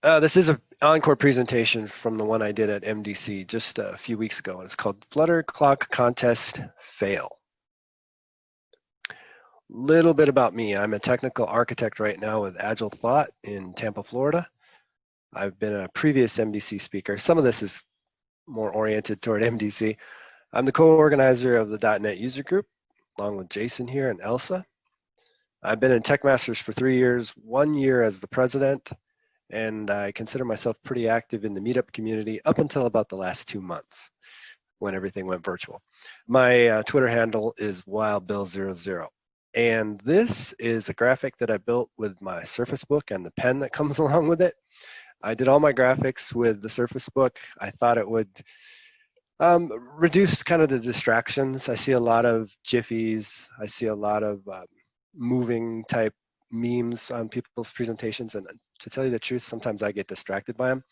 This is an Encore presentation from the one I did at MDC just a few weeks ago, and it's called Flutter Clock Contest Fail. Little bit about me. I'm a technical architect right now with Agile Thought in Tampa, Florida. I've been a previous MDC speaker. Some of this is more oriented toward MDC. I'm the co-organizer of the .NET user group, along with Jason here and Elsa. I've been in Tech Masters for 3 years, 1 year as the president, and I consider myself pretty active in the Meetup community up until about the last 2 months when everything went virtual. My Twitter handle is wildbill00. And this is a graphic that I built with my Surface Book and the pen that comes along with it. I did all my graphics with the Surface Book. I thought it would reduce kind of the distractions. I see a lot of jiffies. I see a lot of moving type memes on people's presentations, and to tell you the truth, sometimes I get distracted by them.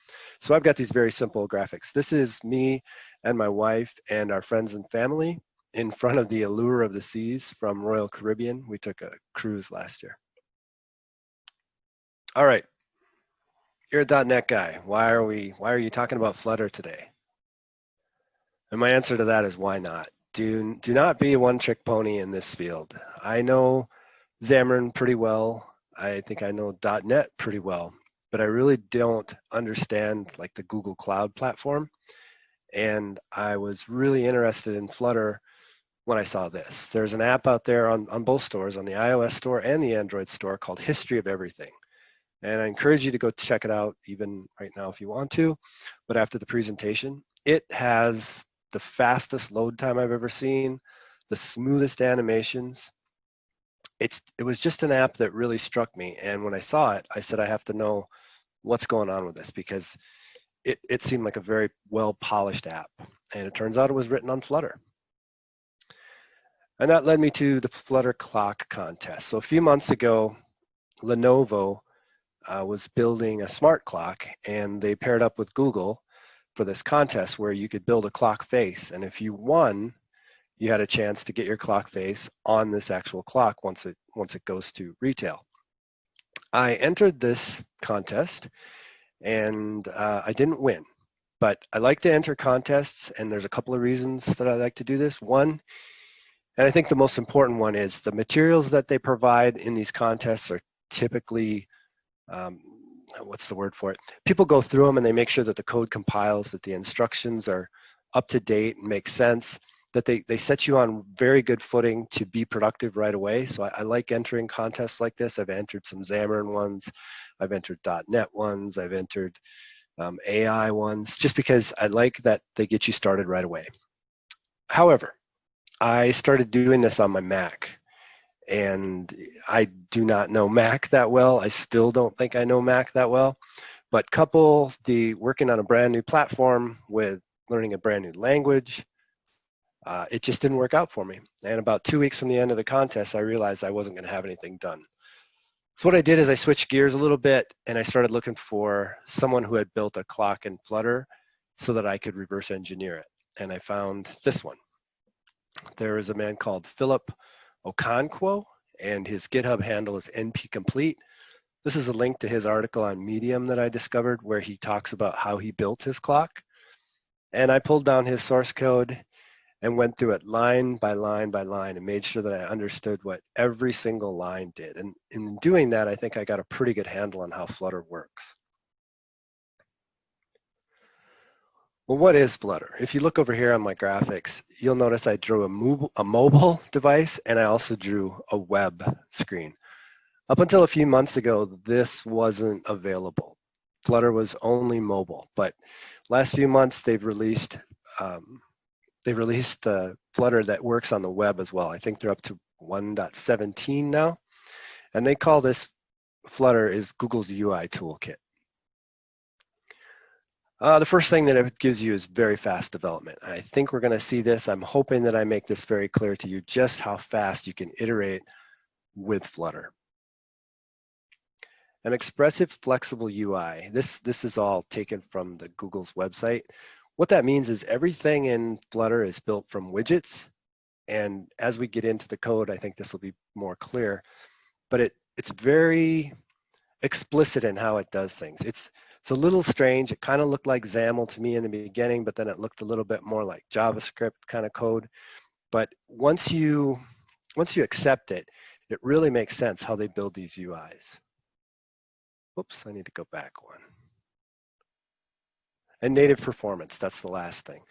So I've got these very simple graphics. This is me and my wife and our friends and family in front of the Allure of the Seas from Royal Caribbean. We took a cruise last year. All right, you're a .NET guy. Why are you talking about Flutter today? And my answer to that is why not? Do not be a one-trick pony in this field. I know Xamarin pretty well. I think I know .NET pretty well, but I really don't understand like the Google Cloud platform. And I was really interested in Flutter when I saw this. There's an app out there on both stores, on the iOS store and the Android store, called History of Everything. And I encourage you to go check it out even right now if you want to, but after the presentation. It has the fastest load time I've ever seen, the smoothest animations. It was just an app that really struck me. And when I saw it, I said, I have to know what's going on with this, because it seemed like a very well-polished app. And it turns out it was written on Flutter. And that led me to the Flutter Clock contest. So a few months ago, Lenovo was building a smart clock, and they paired up with Google for this contest where you could build a clock face. And if you won, you had a chance to get your clock face on this actual clock once it goes to retail. I entered this contest, and I didn't win, but I like to enter contests, and there's a couple of reasons that I like to do this. One, and I think the most important one, is the materials that they provide in these contests are typically, what's the word for it? People go through them and they make sure that the code compiles, that the instructions are up to date and make sense, that they set you on very good footing to be productive right away. So I like entering contests like this. I've entered some Xamarin ones, I've entered .NET ones, I've entered AI ones, just because I like that they get you started right away. However, I started doing this on my Mac, and I do not know Mac that well. I still don't think I know Mac that well, but couple the working on a brand new platform with learning a brand new language, it just didn't work out for me. And about 2 weeks from the end of the contest, I realized I wasn't going to have anything done. So what I did is I switched gears a little bit, and I started looking for someone who had built a clock in Flutter so that I could reverse engineer it. And I found this one. There is a man called Philip Okonkwo, and his GitHub handle is npcomplete. This is a link to his article on Medium that I discovered, where he talks about how he built his clock. And I pulled down his source code and went through it line by line by line and made sure that I understood what every single line did. And in doing that, I think I got a pretty good handle on how Flutter works. Well, what is Flutter? If you look over here on my graphics, you'll notice I drew a mobile device, and I also drew a web screen. Up until a few months ago, this wasn't available. Flutter was only mobile, but last few months they've released the Flutter that works on the web as well. I think they're up to 1.17 now, and they call this Flutter is Google's UI toolkit. The first thing that it gives you is very fast development. I think we're going to see this. I'm hoping that I make this very clear to you just how fast you can iterate with Flutter. An expressive, flexible UI. This is all taken from the Google's website. What that means is everything in Flutter is built from widgets. And as we get into the code, I think this will be more clear. But it's very explicit in how it does things. It's a little strange. It kind of looked like XAML to me in the beginning, but then it looked a little bit more like JavaScript kind of code. But once you accept it, it really makes sense how they build these UIs. Whoops, I need to go back one. And native performance, that's the last thing.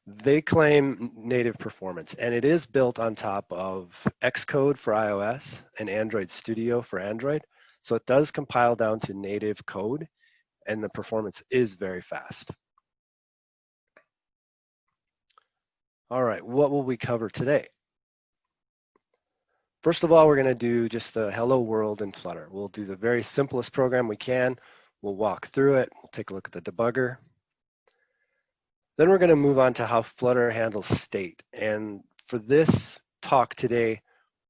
They claim native performance, and it is built on top of Xcode for iOS and Android Studio for Android. So it does compile down to native code, and the performance is very fast. All right, what will we cover today? First of all, we're going to do just the hello world in Flutter. We'll do the very simplest program we can. We'll walk through it. We'll take a look at the debugger. Then we're going to move on to how Flutter handles state. And for this talk today,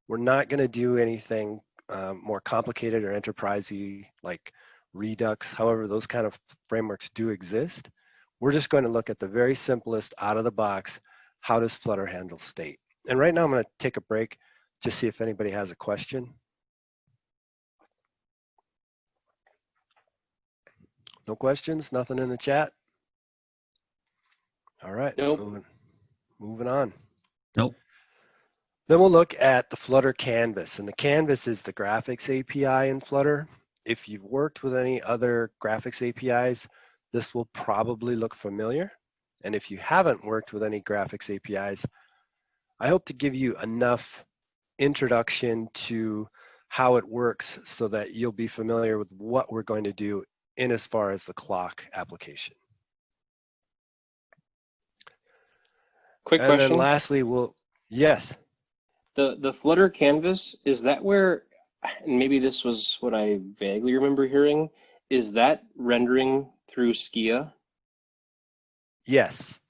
we're not going to do anything more complicated or enterprisey like Redux. However, those kind of frameworks do exist. We're just going to look at the very simplest out of the box, how does Flutter handle state? And right now I'm going to take a break, just see if anybody has a question. No questions? Nothing in the chat? All right, Nope. moving on. Nope. Then we'll look at the Flutter canvas, and the canvas is the graphics API in Flutter. If you've worked with any other graphics APIs, this will probably look familiar. And if you haven't worked with any graphics APIs, I hope to give you enough introduction to how it works so that you'll be familiar with what we're going to do in as far as the clock application. Quick And question. then lastly, yes. The Flutter canvas, is that where, and maybe this was what I vaguely remember hearing, is that rendering through Skia? Yes,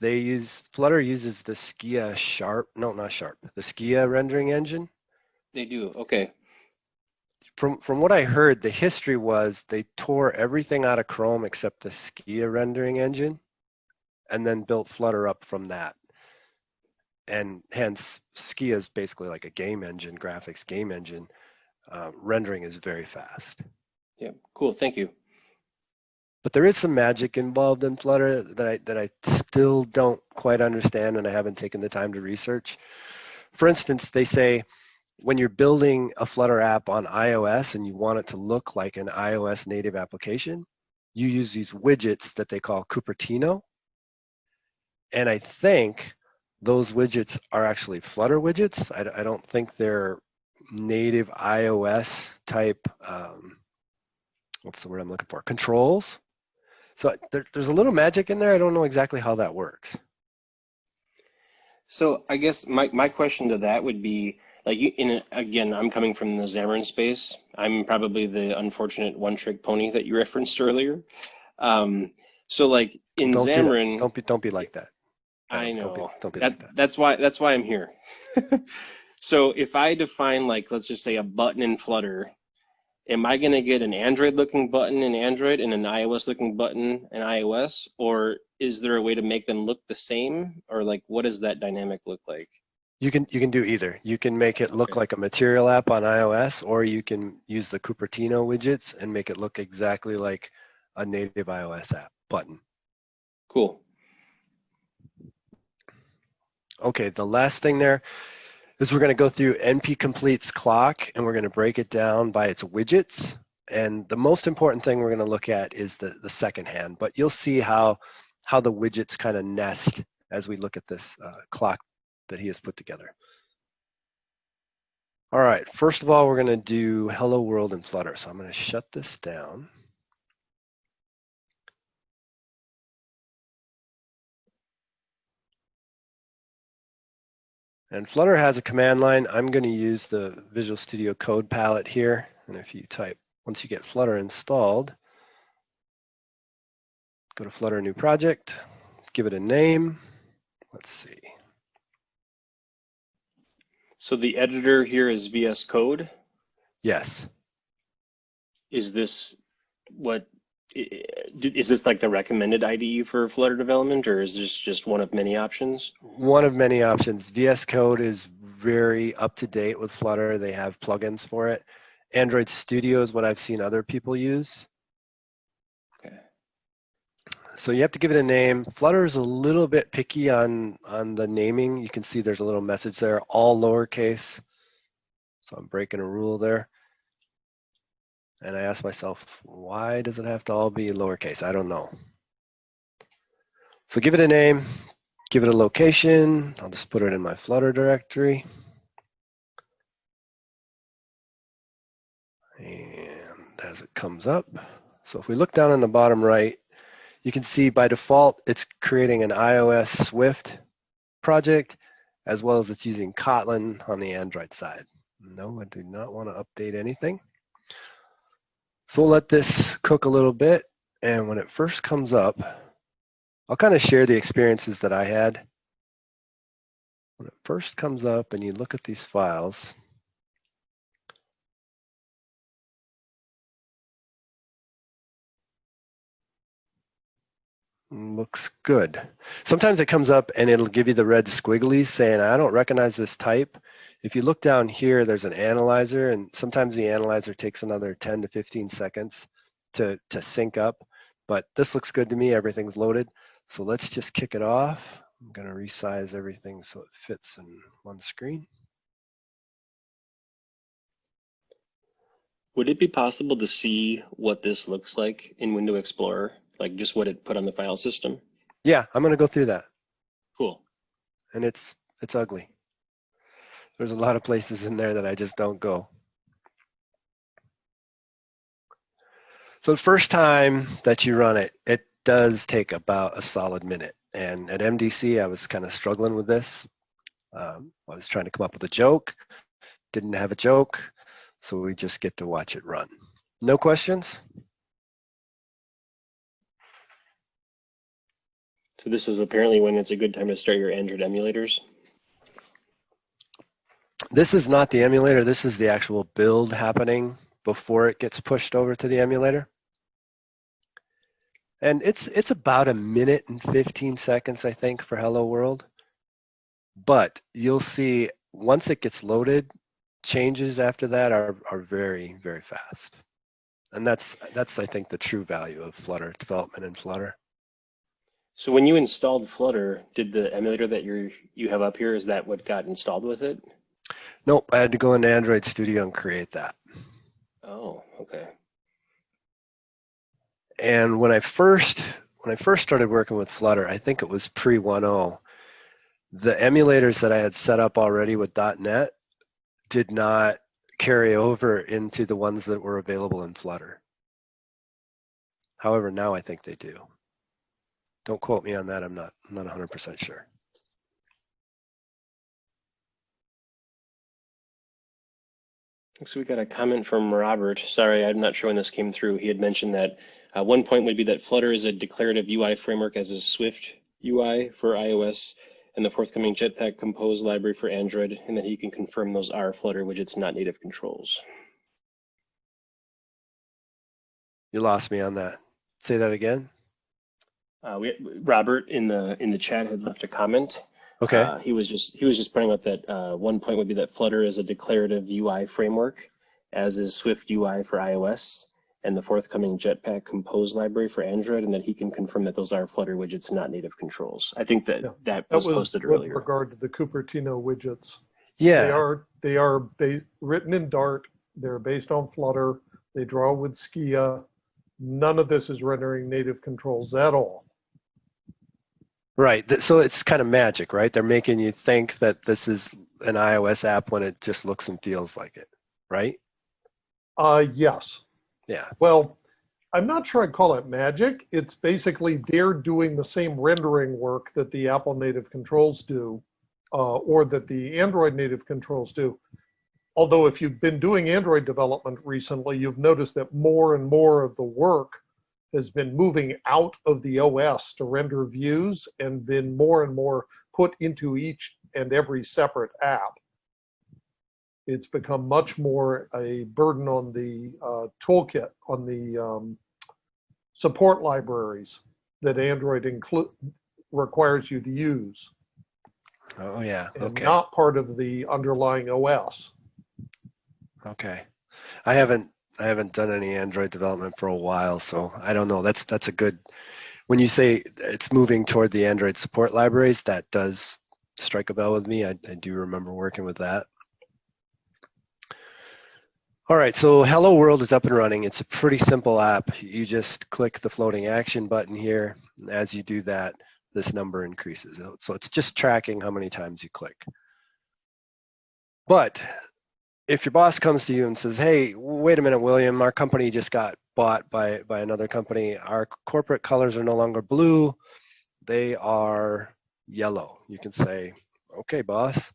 Flutter uses the Skia the Skia rendering engine. They do, okay. From what I heard, the history was they tore everything out of Chrome except the Skia rendering engine and then built Flutter up from that. And hence, Skia is basically like a game engine, graphics game engine. Rendering is very fast. Yeah, cool, thank you. But there is some magic involved in Flutter that I still don't quite understand, and I haven't taken the time to research. For instance, they say when you're building a Flutter app on iOS and you want it to look like an iOS native application, you use these widgets that they call Cupertino. And I think those widgets are actually Flutter widgets. I don't think they're native iOS type, what's the word I'm looking for, controls. So there's a little magic in there. I don't know exactly how that works. So I guess my question to that would be, like, again, I'm coming from the Xamarin space. I'm probably the unfortunate one-trick pony that you referenced earlier. So like in Xamarin, don't be like that. I know. Don't be like that. That's why I'm here. So if I define, like, let's just say a button in Flutter, am I going to get an Android-looking button in Android and an iOS-looking button in iOS, or is there a way to make them look the same, or like what does that dynamic look like? You can do either. You can make it look like a material app on iOS, or you can use the Cupertino widgets and make it look exactly like a native iOS app button. Cool. Okay, the last thing there is we're going to go through NP completes clock, and we're going to break it down by its widgets. And the most important thing we're going to look at is the second hand, but you'll see how the widgets kind of nest as we look at this clock that he has put together. All right, first of all, we're going to do hello world in Flutter. So I'm going to shut this down. And Flutter has a command line. I'm going to use the Visual Studio Code palette here. And if you type, once you get Flutter installed, go to Flutter New Project, give it a name. Let's see. So the editor here is VS Code. Yes. Is this like the recommended IDE for Flutter development, or is this just one of many options? One of many options. VS Code is very up to date with Flutter. They have plugins for it. Android Studio is what I've seen other people use. Okay. So you have to give it a name. Flutter is a little bit picky on the naming. You can see there's a little message there, all lowercase. So I'm breaking a rule there. And I ask myself, why does it have to all be lowercase? I don't know. So give it a name, give it a location. I'll just put it in my Flutter directory. And as it comes up, so if we look down in the bottom right, you can see by default, it's creating an iOS Swift project, as well as it's using Kotlin on the Android side. No, I do not want to update anything. So we'll let this cook a little bit. And when it first comes up, I'll kind of share the experiences that I had. When it first comes up and you look at these files, looks good. Sometimes it comes up and it'll give you the red squigglies saying, I don't recognize this type. If you look down here, there's an analyzer, and sometimes the analyzer takes another 10 to 15 seconds to sync up. But this looks good to me. Everything's loaded. So let's just kick it off. I'm going to resize everything so it fits in one screen. Would it be possible to see what this looks like in Window Explorer, like just what it put on the file system? Yeah, I'm going to go through that. Cool. And it's ugly. There's a lot of places in there that I just don't go. So the first time that you run it, it does take about a solid minute. And at MDC, I was kind of struggling with this. I was trying to come up with a joke, didn't have a joke, so we just get to watch it run. No questions? So this is apparently when it's a good time to start your Android emulators. This is not the emulator. This is the actual build happening before it gets pushed over to the emulator. And it's about a minute and 15 seconds, I think, for Hello World. But you'll see once it gets loaded, changes after that are very, very fast. And that's I think the true value of Flutter development in Flutter. So when you installed Flutter, did the emulator that you have up here, is that what got installed with it? Nope, I had to go into Android Studio and create that. Oh, okay. And when I first started working with Flutter, I think it was pre 1.0, the emulators that I had set up already with .NET did not carry over into the ones that were available in Flutter. However, now I think they do. Don't quote me on that. I'm not 100% sure. So we got a comment from Robert. Sorry, I'm not sure when this came through. He had mentioned that one point would be that Flutter is a declarative UI framework as a Swift UI for iOS and the forthcoming Jetpack Compose library for Android, and that he can confirm those are Flutter widgets, not native controls. You lost me on that. Say that again. Robert in the chat had left a comment. Okay. He was just pointing out that one point would be that Flutter is a declarative UI framework, as is Swift UI for iOS, and the forthcoming Jetpack Compose library for Android, and that he can confirm that those are Flutter widgets, not native controls. I think that was posted earlier. With regard to the Cupertino widgets. Yeah. They are written in Dart. They're based on Flutter. They draw with Skia. None of this is rendering native controls at all. Right. So it's kind of magic, right? They're making you think that this is an iOS app when it just looks and feels like it, right? Yes. Yeah. Well, I'm not sure I'd call it magic. It's basically they're doing the same rendering work that the Apple native controls do, or that the Android native controls do. Although if you've been doing Android development recently, you've noticed that more and more of the work has been moving out of the OS to render views and been more and more put into each and every separate app. It's become much more a burden on the toolkit, on the support libraries that Android requires you to use. Oh yeah. And Okay. not part of the underlying OS. Okay. I haven't done any Android development for a while, so I don't know. That's a good when you say it's moving toward the Android support libraries, that does strike a bell with me. I do remember working with that. All right, so Hello World is up and running. It's a pretty simple app. You just click the floating action button here. And as you do that, this number increases. So it's just tracking how many times you click. But if your boss comes to you and says, hey, wait a minute, William, our company just got bought by another company. Our corporate colors are no longer blue. They are yellow. You can say, okay, boss,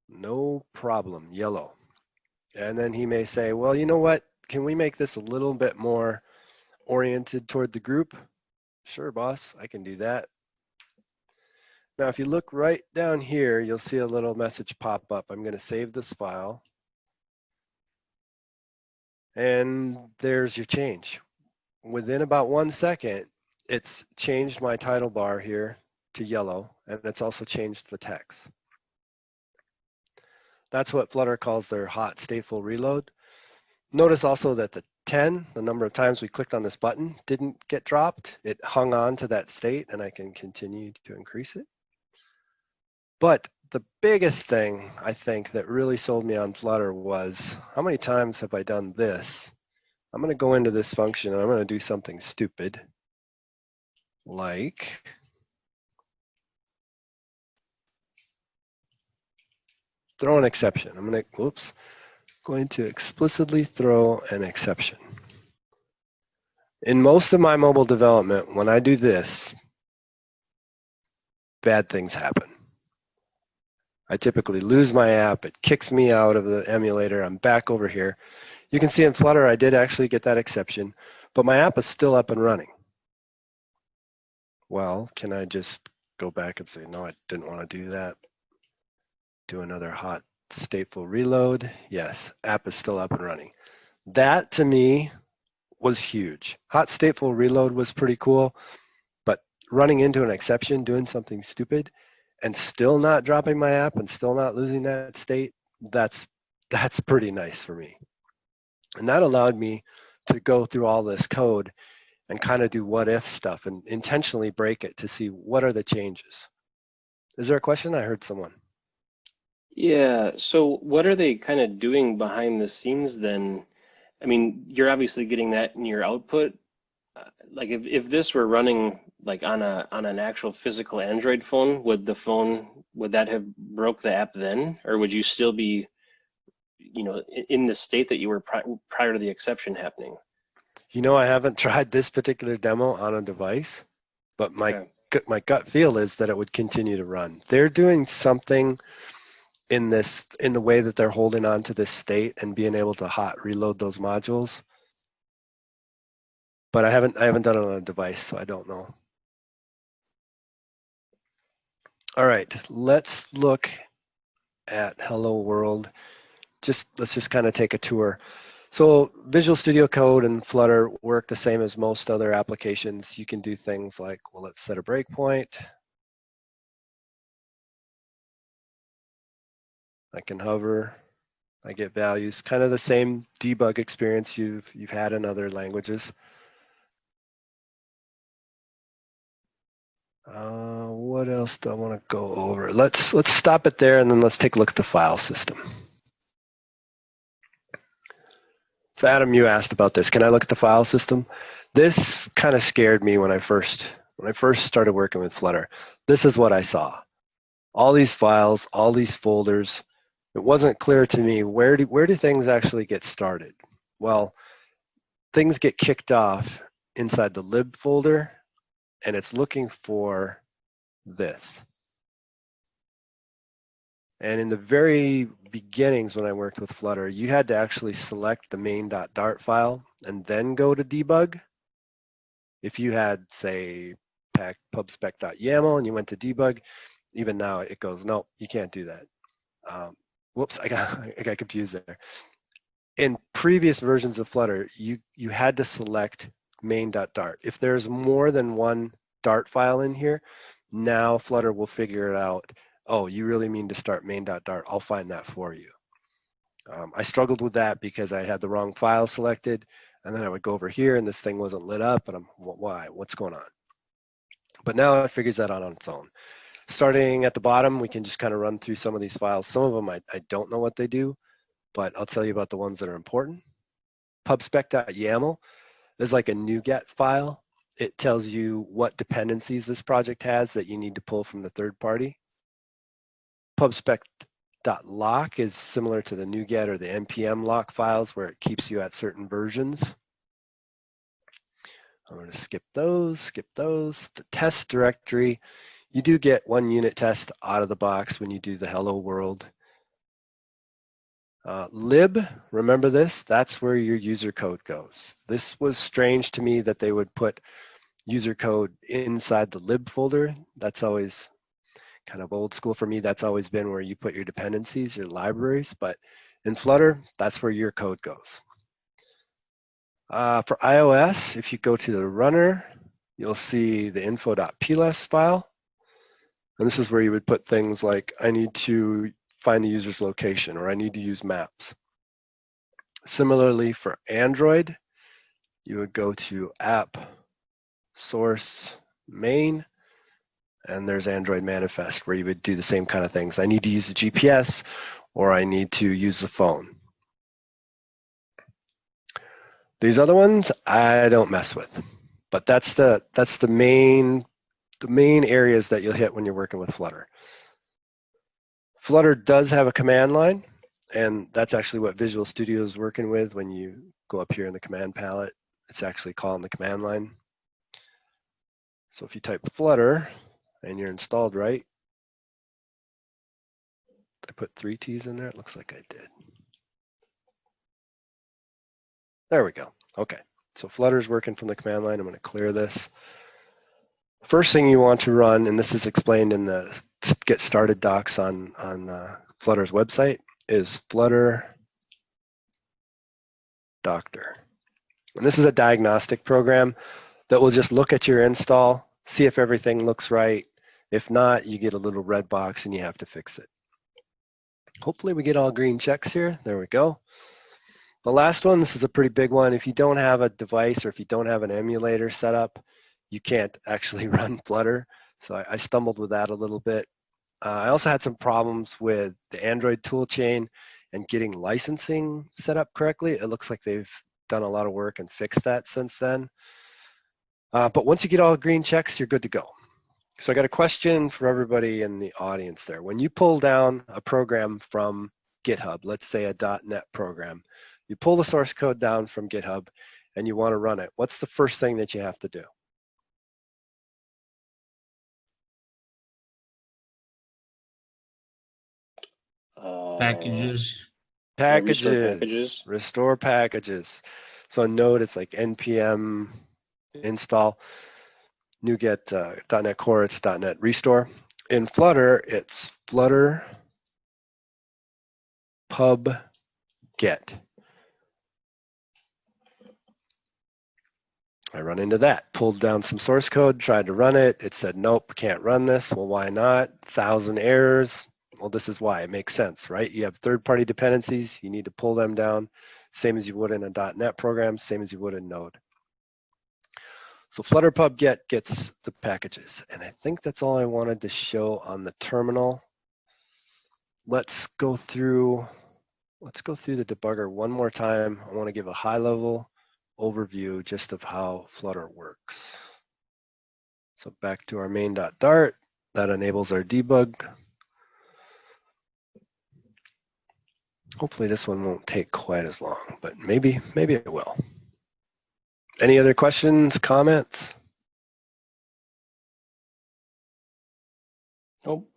no problem, yellow. And then he may say, well, you know what? Can we make this a little bit more oriented toward the group? Sure, boss, I can do that. Now, if you look right down here, you'll see a little message pop up. I'm going to save this file. And there's your change. Within about 1 second, it's changed my title bar here to yellow, and it's also changed the text. That's what Flutter calls their hot stateful reload. Notice also that the 10, the number of times we clicked on this button, didn't get dropped. It hung on to that state, and I can continue to increase it. But the biggest thing, I think, that really sold me on Flutter was, how many times have I done this? I'm going to go into this function, and I'm going to do something stupid, like throw an exception. I'm going to explicitly throw an exception. In most of my mobile development, when I do this, bad things happen. I typically lose my app, it kicks me out of the emulator, I'm back over here. You can see in Flutter, I did actually get that exception, but my app is still up and running. Well, can I just go back and say, no, I didn't want to do that. Do another hot stateful reload. Yes, app is still up and running. That to me was huge. Hot stateful reload was pretty cool, but running into an exception, doing something stupid, and still not dropping my app and still not losing that state, that's pretty nice for me. And that allowed me to go through all this code and kind of do what if stuff and intentionally break it to see what are the changes. Is there a question? I heard someone. Yeah, so what are they kind of doing behind the scenes then? I mean, you're obviously getting that in your output. Like if this were running like on an actual physical Android phone, would that have broke the app then, or would you still be, in the state that you were prior to the exception happening? You know, I haven't tried this particular demo on a device, but my gut feel is that it would continue to run. They're doing something in the way that they're holding on to this state and being able to hot reload those modules. But I haven't done it on a device, so I don't know. All right, let's look at Hello World. Let's just kind of take a tour. So Visual Studio Code and Flutter work the same as most other applications. You can do things like, well, let's set a breakpoint. I can hover. I get values. Kind of the same debug experience you've had in other languages. What else do I want to go over? Let's stop it there, and then let's take a look at the file system. So Adam, you asked about this. Can I look at the file system? This kind of scared me when I first started working with Flutter. This is what I saw. All these files, all these folders. It wasn't clear to me where do things actually get started. Well, things get kicked off inside the lib folder, and it's looking for this. And in the very beginnings when I worked with Flutter, you had to actually select the main.dart file and then go to debug. If you had, say, pubspec.yaml and you went to debug, even now it goes, no, you can't do that. Whoops, I got confused there. In previous versions of Flutter, you had to select main.dart. If there's more than one Dart file in here, now Flutter will figure it out. Oh, you really mean to start main.dart. I'll find that for you. I struggled with that because I had the wrong file selected. And then I would go over here and this thing wasn't lit up, and I'm, why? What's going on? But now it figures that out on its own. Starting at the bottom, we can just kind of run through some of these files. Some of them I don't know what they do, but I'll tell you about the ones that are important. Pubspec.yaml is like a NuGet file. It tells you what dependencies this project has that you need to pull from the third party. Pubspec.lock is similar to the NuGet or the npm lock files where it keeps you at certain versions. I'm going to skip those. The test directory, you do get one unit test out of the box when you do the hello world. Lib, remember this? That's where your user code goes. This was strange to me that they would put user code inside the lib folder. That's always kind of old school for me. That's always been where you put your dependencies, your libraries, but in Flutter, that's where your code goes. For iOS, if you go to the runner, you'll see the info.pless file. And this is where you would put things like, I need to find the user's location, or I need to use maps. Similarly, for Android, you would go to app source main, and there's Android manifest where you would do the same kind of things. I need to use the GPS, or I need to use the phone. These other ones I don't mess with, but that's the main areas that you'll hit when you're working with Flutter. Flutter does have a command line, and that's actually what Visual Studio is working with. When you go up here in the command palette, it's actually calling the command line. So if you type Flutter and you're installed right, I put 3 T's in there. It looks like I did. There we go. Okay, so Flutter's working from the command line. I'm going to clear this. First thing you want to run, and this is explained in the Get Started docs on Flutter's website, is Flutter Doctor. And this is a diagnostic program that will just look at your install, see if everything looks right. If not, you get a little red box and you have to fix it. Hopefully we get all green checks here. There we go. The last one, this is a pretty big one. If you don't have a device or if you don't have an emulator set up, you can't actually run Flutter. So I stumbled with that a little bit. I also had some problems with the Android toolchain and getting licensing set up correctly. It looks like they've done a lot of work and fixed that since then. But once you get all green checks, you're good to go. So I got a question for everybody in the audience there. When you pull down a program from GitHub, let's say a .NET program, you pull the source code down from GitHub and you want to run it, what's the first thing that you have to do? Packages. Restore packages. So node, it's like npm install. NuGet .NET Core, it's .NET Restore. In Flutter, it's Flutter pub get. I run into that, pulled down some source code, tried to run it. It said, nope, can't run this. Well, why not? 1,000 errors. Well, this is why. It makes sense, right? You have third-party dependencies. You need to pull them down, same as you would in a .NET program, same as you would in Node. So Flutter pub get gets the packages. And I think that's all I wanted to show on the terminal. Let's go through the debugger one more time. I want to give a high-level overview just of how Flutter works. So back to our main.dart, that enables our debug. Hopefully this one won't take quite as long, but maybe it will. Any other questions, comments? Nope.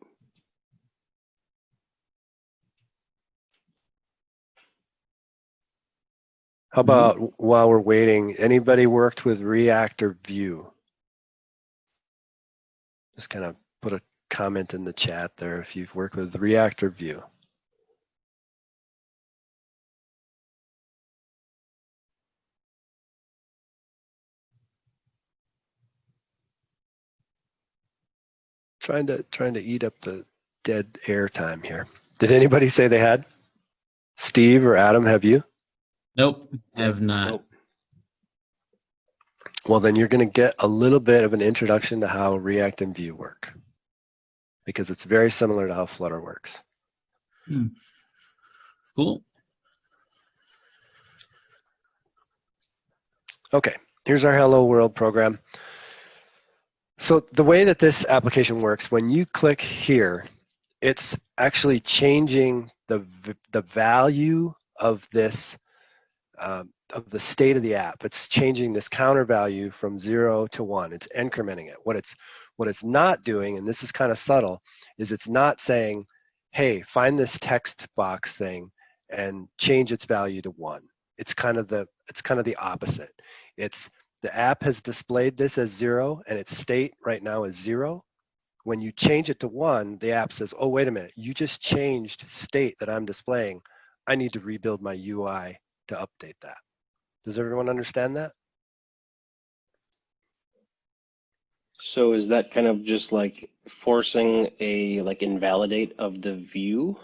How about while we're waiting, anybody worked with React or Vue? Just kind of put a comment in the chat there if you've worked with React or Vue. Trying to eat up the dead air time here. Did anybody say they had? Steve or Adam, have you? Nope, have not. Nope. well, then you're going to get a little bit of an introduction to how React and Vue work, because it's very similar to how Flutter works. Cool. Okay, here's our Hello World program. So the way that this application works, when you click here, it's actually changing the value of this, of the state of the app. It's changing this counter value from 0 to 1. It's incrementing it. What it's not doing, and this is kind of subtle, is it's not saying, hey, find this text box thing and change its value to 1. It's kind of the opposite. It's the app has displayed this as 0 and its state right now is 0. When you change it to 1, the app says, oh, wait a minute, you just changed state that I'm displaying. I need to rebuild my UI to update that. Does everyone understand that? So is that kind of just like forcing a like invalidate of the view?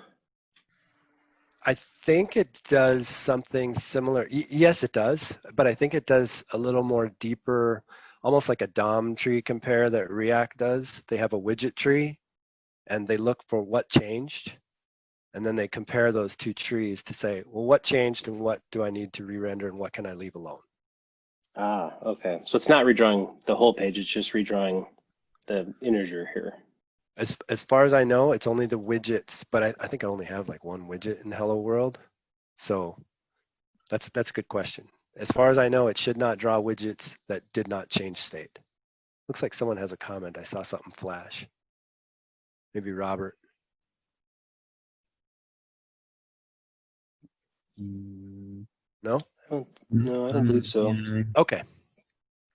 I think it does something similar. Yes, it does, but I think it does a little more deeper, almost like a DOM tree compare that React does. They have a widget tree and they look for what changed. And then they compare those two trees to say, well, what changed and what do I need to re-render and what can I leave alone? Ah, okay. So it's not redrawing the whole page, it's just redrawing the integer here. As far as I know, it's only the widgets, but I think I only have like one widget in Hello World. So that's a good question. As far as I know, it should not draw widgets that did not change state. Looks like someone has a comment. I saw something flash. Maybe Robert. No? No, I don't believe so. Okay.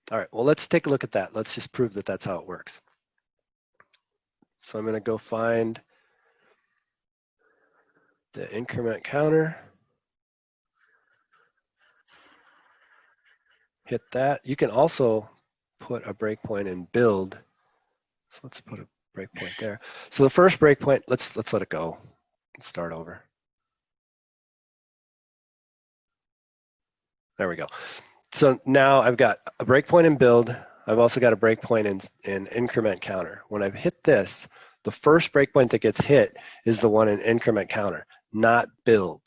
All right, well, let's take a look at that. Let's just prove that that's how it works. So I'm going to go find the increment counter. Hit that. You can also put a breakpoint in build. So let's put a breakpoint there. So the first breakpoint, let's let it go. Let's start over. There we go. So now I've got a breakpoint in build. I've also got a breakpoint in increment counter. When I've hit this, the first breakpoint that gets hit is the one in increment counter, not build.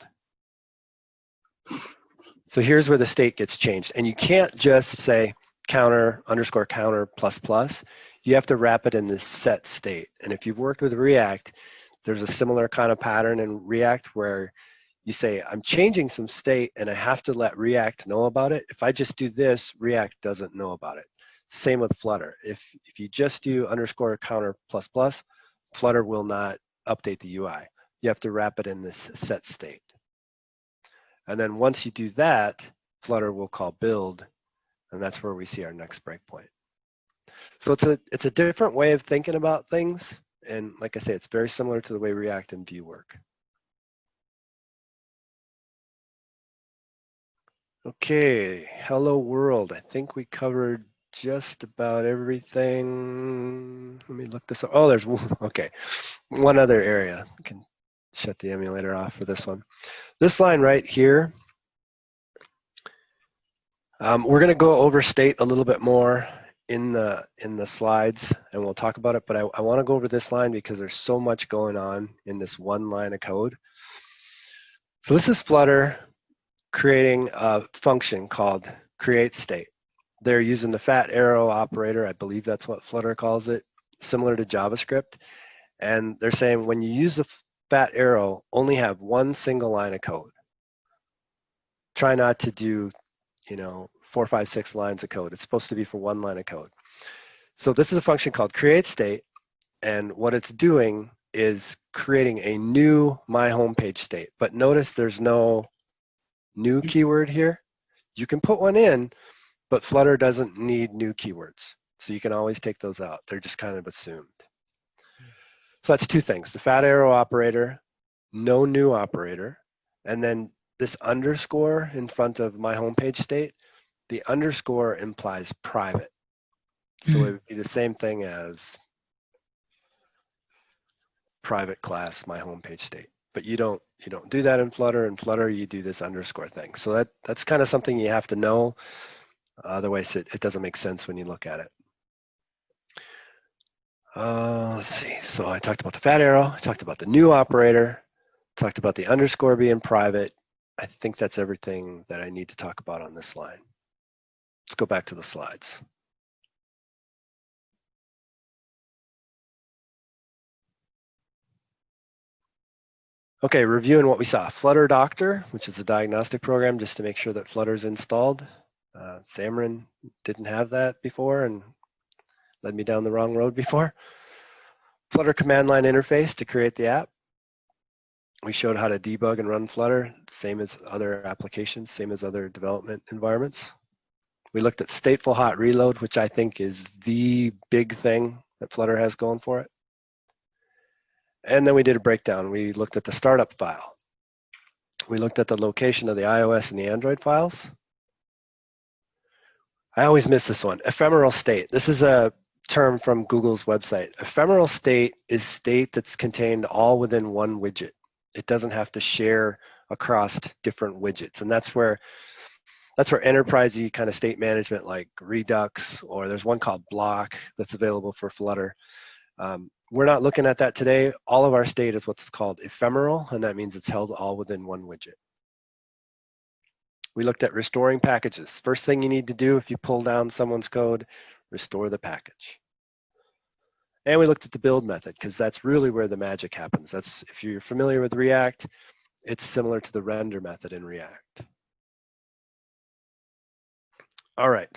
So here's where the state gets changed. And you can't just say counter _ counter ++. You have to wrap it in this set state. And if you've worked with React, there's a similar kind of pattern in React where you say, I'm changing some state and I have to let React know about it. If I just do this, React doesn't know about it. Same with Flutter. If you just do _ counter ++, Flutter will not update the UI. You have to wrap it in this set state. And then once you do that, Flutter will call build, and that's where we see our next breakpoint. So it's a different way of thinking about things. And like I say, it's very similar to the way React and Vue work. Okay, hello world. I think we covered just about everything. Let me look this up. Oh, there's one. Okay, one other area. I can shut the emulator off for this one. This line right here, we're going to go over state a little bit more in the slides, and we'll talk about it. But I want to go over this line because there's so much going on in this one line of code. So this is Flutter creating a function called create state. They're using the fat arrow operator. I believe that's what Flutter calls it, similar to JavaScript. And they're saying when you use the fat arrow, only have one single line of code. Try not to do, 4, 5, 6 lines of code. It's supposed to be for one line of code. So this is a function called create state. And what it's doing is creating a new my homepage state. But notice there's no new keyword here. You can put one in, but Flutter doesn't need new keywords. So you can always take those out. They're just kind of assumed. So that's two things, the fat arrow operator, no new operator, and then this underscore in front of my homepage state, the underscore implies private. So it would be the same thing as private class my homepage state. But you don't do that in Flutter. In Flutter, you do this underscore thing. So that's kind of something you have to know. Otherwise, it doesn't make sense when you look at it. Let's see. So I talked about the fat arrow. I talked about the new operator. Talked about the underscore being private. I think that's everything that I need to talk about on this line. Let's go back to the slides. Okay, reviewing what we saw. Flutter Doctor, which is a diagnostic program just to make sure that Flutter's installed. Xamarin didn't have that before and led me down the wrong road before. Flutter command line interface to create the app. We showed how to debug and run Flutter, same as other applications, same as other development environments. We looked at stateful hot reload, which I think is the big thing that Flutter has going for it. And then we did a breakdown. We looked at the startup file. We looked at the location of the iOS and the Android files. I always miss this one, ephemeral state. This is a term from Google's website. Ephemeral state is state that's contained all within one widget. It doesn't have to share across different widgets. And that's where enterprisey kind of state management like Redux, or there's one called Block that's available for Flutter. We're not looking at that today. All of our state is what's called ephemeral, and that means it's held all within one widget. We looked at restoring packages. First thing you need to do if you pull down someone's code, restore the package. And we looked at the build method, because that's really where the magic happens. That's, if you're familiar with React, it's similar to the render method in React. All right.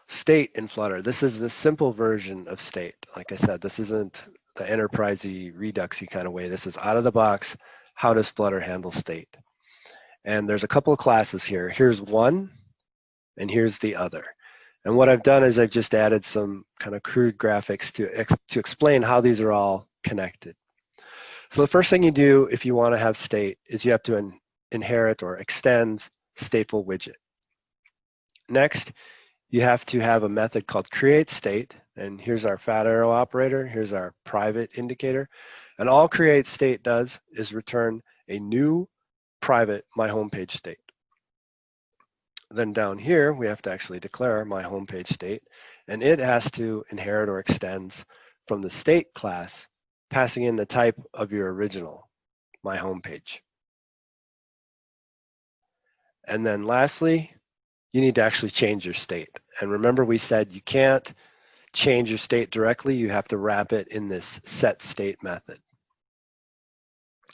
State in Flutter. This is the simple version of state. Like I said, this isn't the enterprisey, Reduxy kind of way. This is out of the box. How does Flutter handle state? And there's a couple of classes here. Here's one, and here's the other. And what I've done is I've just added some kind of crude graphics to explain how these are all connected. So the first thing you do if you want to have state is you have to inherit or extend stateful widget. Next, you have to have a method called createState, and here's our fat arrow operator, here's our private indicator, and all createState does is return a new private my homepage state. Then down here, we have to actually declare my homepage state, and it has to inherit or extends from the state class, passing in the type of your original my homepage. And then lastly, you need to actually change your state. And remember, we said you can't change your state directly. You have to wrap it in this set state method.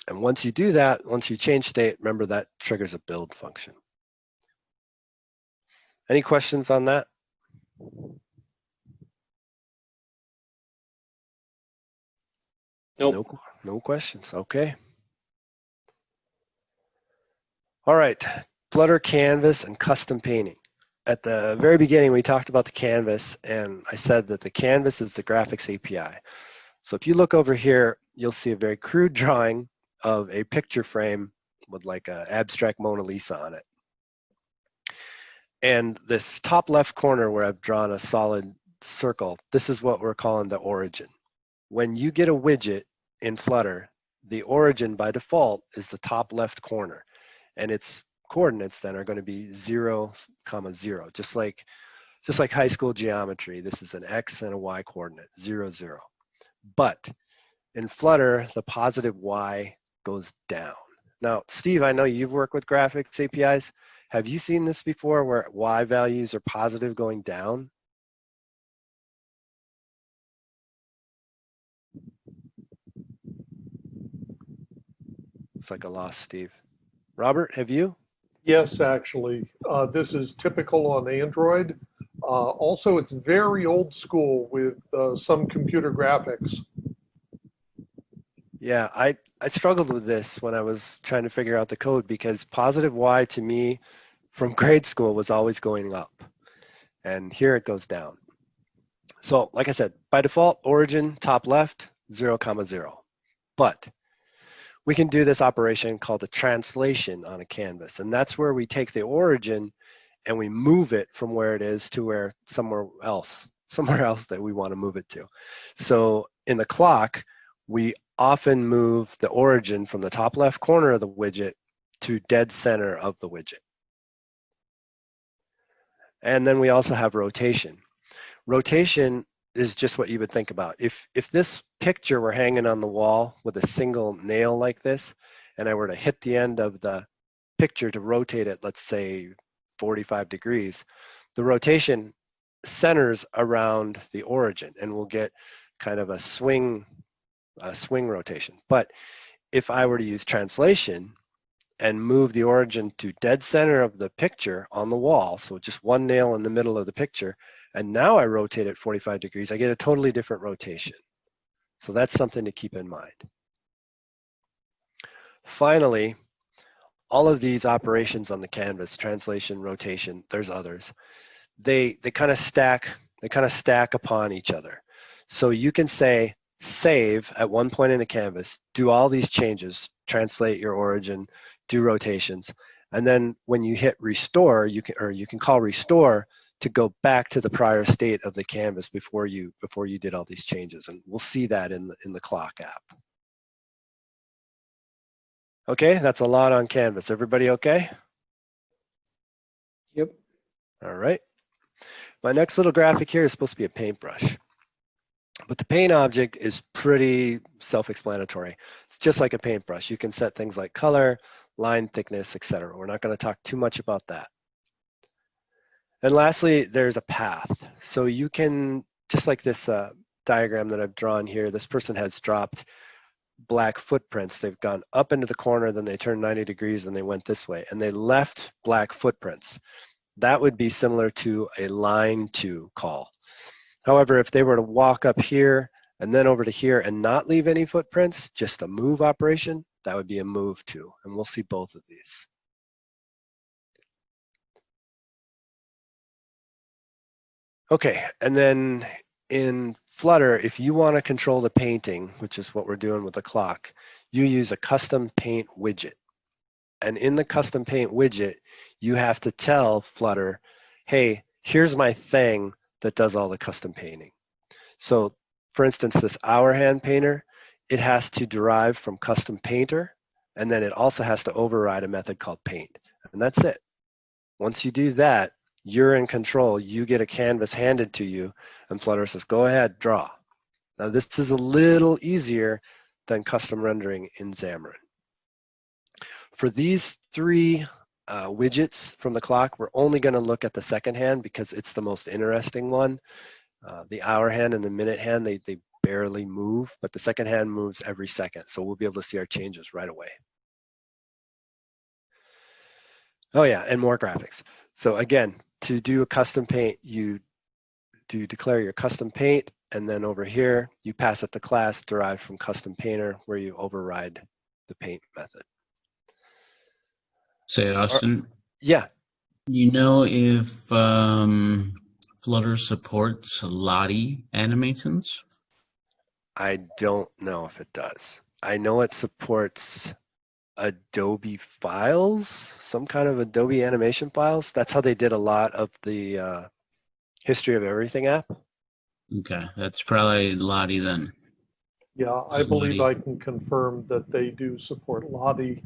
And once you do that, once you change state, remember that triggers a build function. Any questions on that? Nope. No questions. Okay. All right. Flutter canvas and custom painting. At the very beginning, we talked about the canvas, and I said that the canvas is the graphics API. So if you look over here, you'll see a very crude drawing of a picture frame with like an abstract Mona Lisa on it. And this top left corner where I've drawn a solid circle, this is what we're calling the origin. When you get a widget in Flutter, the origin by default is the top left corner, and its coordinates then are going to be 0, 0, just like high school geometry. This is an X and a Y coordinate, 0, 0. But in Flutter, the positive Y goes down. Now, Steve, I know you've worked with graphics APIs. Have you seen this before where Y values are positive going down? It's like I lost Steve. Robert, have you? Yes, actually. This is typical on Android. Also, it's very old school with some computer graphics. Yeah, I struggled with this when I was trying to figure out the code, because positive Y to me from grade school was always going up. And here it goes down. So like I said, by default, origin, top left, 0, 0. But we can do this operation called a translation on a canvas. And that's where we take the origin and we move it from where it is to where somewhere else that we want to move it to. So in the clock, we often move the origin from the top left corner of the widget to dead center of the widget. And then we also have rotation. Rotation is just what you would think about. If this picture were hanging on the wall with a single nail like this, and I were to hit the end of the picture to rotate it, let's say 45 degrees, the rotation centers around the origin, and we'll get kind of a swing rotation. But if I were to use translation and move the origin to dead center of the picture on the wall, so just one nail in the middle of the picture, and now I rotate it 45 degrees, I get a totally different rotation. So that's something to keep in mind. Finally, all of these operations on the canvas, translation, rotation, there's others, they kind of stack upon each other. So you can say save at one point in the canvas, do all these changes, translate your origin, do rotations, and then when you hit restore, you can call restore to go back to the prior state of the canvas before you did all these changes, and we'll see that in the clock app. Okay, that's a lot on Canvas. Everybody okay? Yep. All right. My next little graphic here is supposed to be a paintbrush. But the paint object is pretty self-explanatory. It's just like a paintbrush. You can set things like color, line thickness, etc. We're not going to talk too much about that. And lastly, there's a path. So you can, just like this diagram that I've drawn here, this person has dropped black footprints. They've gone up into the corner, then they turned 90 degrees and they went this way, and they left black footprints. That would be similar to a line to call. However, if they were to walk up here and then over to here and not leave any footprints, just a move operation, that would be a move to, and we'll see both of these. Okay, and then in Flutter, if you want to control the painting, which is what we're doing with the clock, you use a custom paint widget. And in the custom paint widget, you have to tell Flutter, hey, here's my thing that does all the custom painting. So for instance, this hour hand painter, it has to derive from custom painter, and then it also has to override a method called paint. And that's it. Once you do that, you're in control. You get a canvas handed to you, and Flutter says, go ahead, draw. Now this is a little easier than custom rendering in Xamarin. For these three widgets from the clock, we're only going to look at the second hand because it's the most interesting one. The hour hand and the minute hand, they barely move, but the second hand moves every second, so we'll be able to see our changes right away. Oh yeah, and more graphics. So again, to do a custom paint, you do declare your custom paint, and then over here, you pass it the class derived from custom painter where you override the paint method. Say, Austin. Yeah. You know if Flutter supports Lottie animations? I don't know if it does. I know it supports Adobe files, some kind of Adobe animation files. That's how they did a lot of the History of Everything app. Okay, that's probably Lottie then. Yeah, I believe I can confirm that they do support Lottie.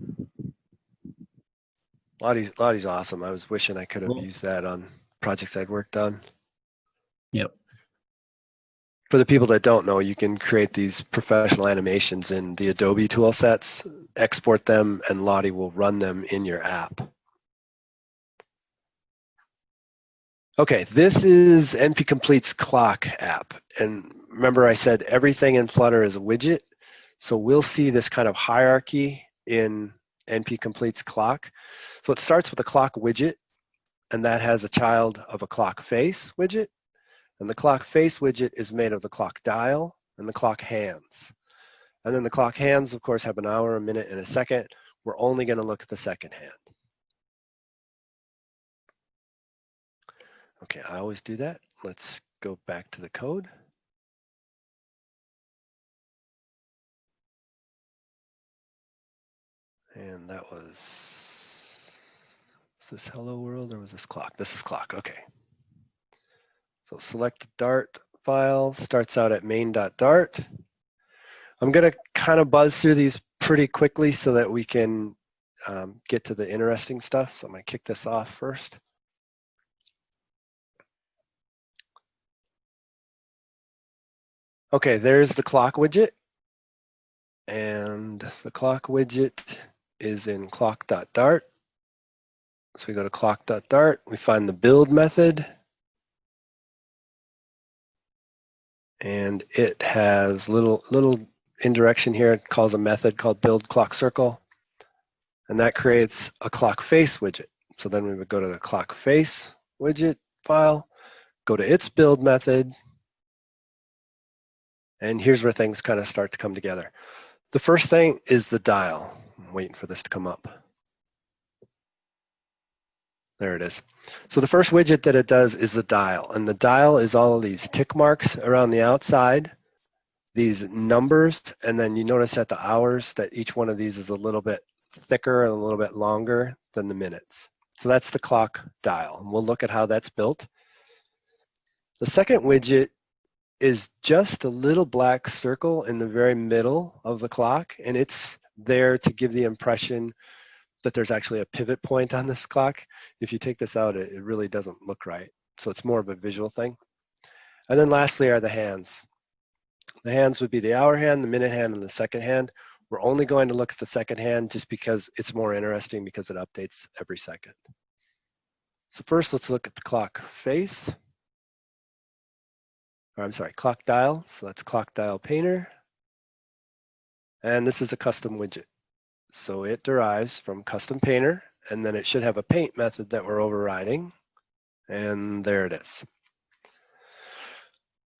Lottie's awesome. I was wishing I could have Cool. used that on projects I'd worked on. Yep. For the people that don't know, you can create these professional animations in the Adobe tool sets, export them, and Lottie will run them in your app. Okay, this is NP Complete's clock app. And remember I said everything in Flutter is a widget. So we'll see this kind of hierarchy in NP Complete's clock. So it starts with a clock widget, and that has a child of a clock face widget. And the clock face widget is made of the clock dial and the clock hands. And then the clock hands, of course, have an hour, a minute, and a second. We're only going to look at the second hand. Okay, I always do that. Let's go back to the code. And that was this hello world or was this clock? This is clock, okay. So select the Dart file, starts out at main.dart. I'm gonna kind of buzz through these pretty quickly so that we can get to the interesting stuff. So I'm gonna kick this off first. Okay, there's the clock widget. And the clock widget is in clock.dart. So we go to clock.dart, we find the build method. And it has little indirection here. It calls a method called build clock circle. And that creates a clock face widget. So then we would go to the clock face widget file, go to its build method, and here's where things kind of start to come together. The first thing is the dial. I'm waiting for this to come up. There it is. So the first widget that it does is the dial, and the dial is all of these tick marks around the outside, these numbers, and then you notice at the hours that each one of these is a little bit thicker and a little bit longer than the minutes. So that's the clock dial, and we'll look at how that's built. The second widget is just a little black circle in the very middle of the clock, and it's there to give the impression that there's actually a pivot point on this clock. If you take this out, it really doesn't look right. So it's more of a visual thing. And then lastly are the hands. The hands would be the hour hand, the minute hand, and the second hand. We're only going to look at the second hand just because it's more interesting because it updates every second. So first, let's look at the clock face. Or I'm sorry, clock dial. So that's clock dial painter. And this is a custom widget. So it derives from custom painter, and then it should have a paint method that we're overriding. And there it is.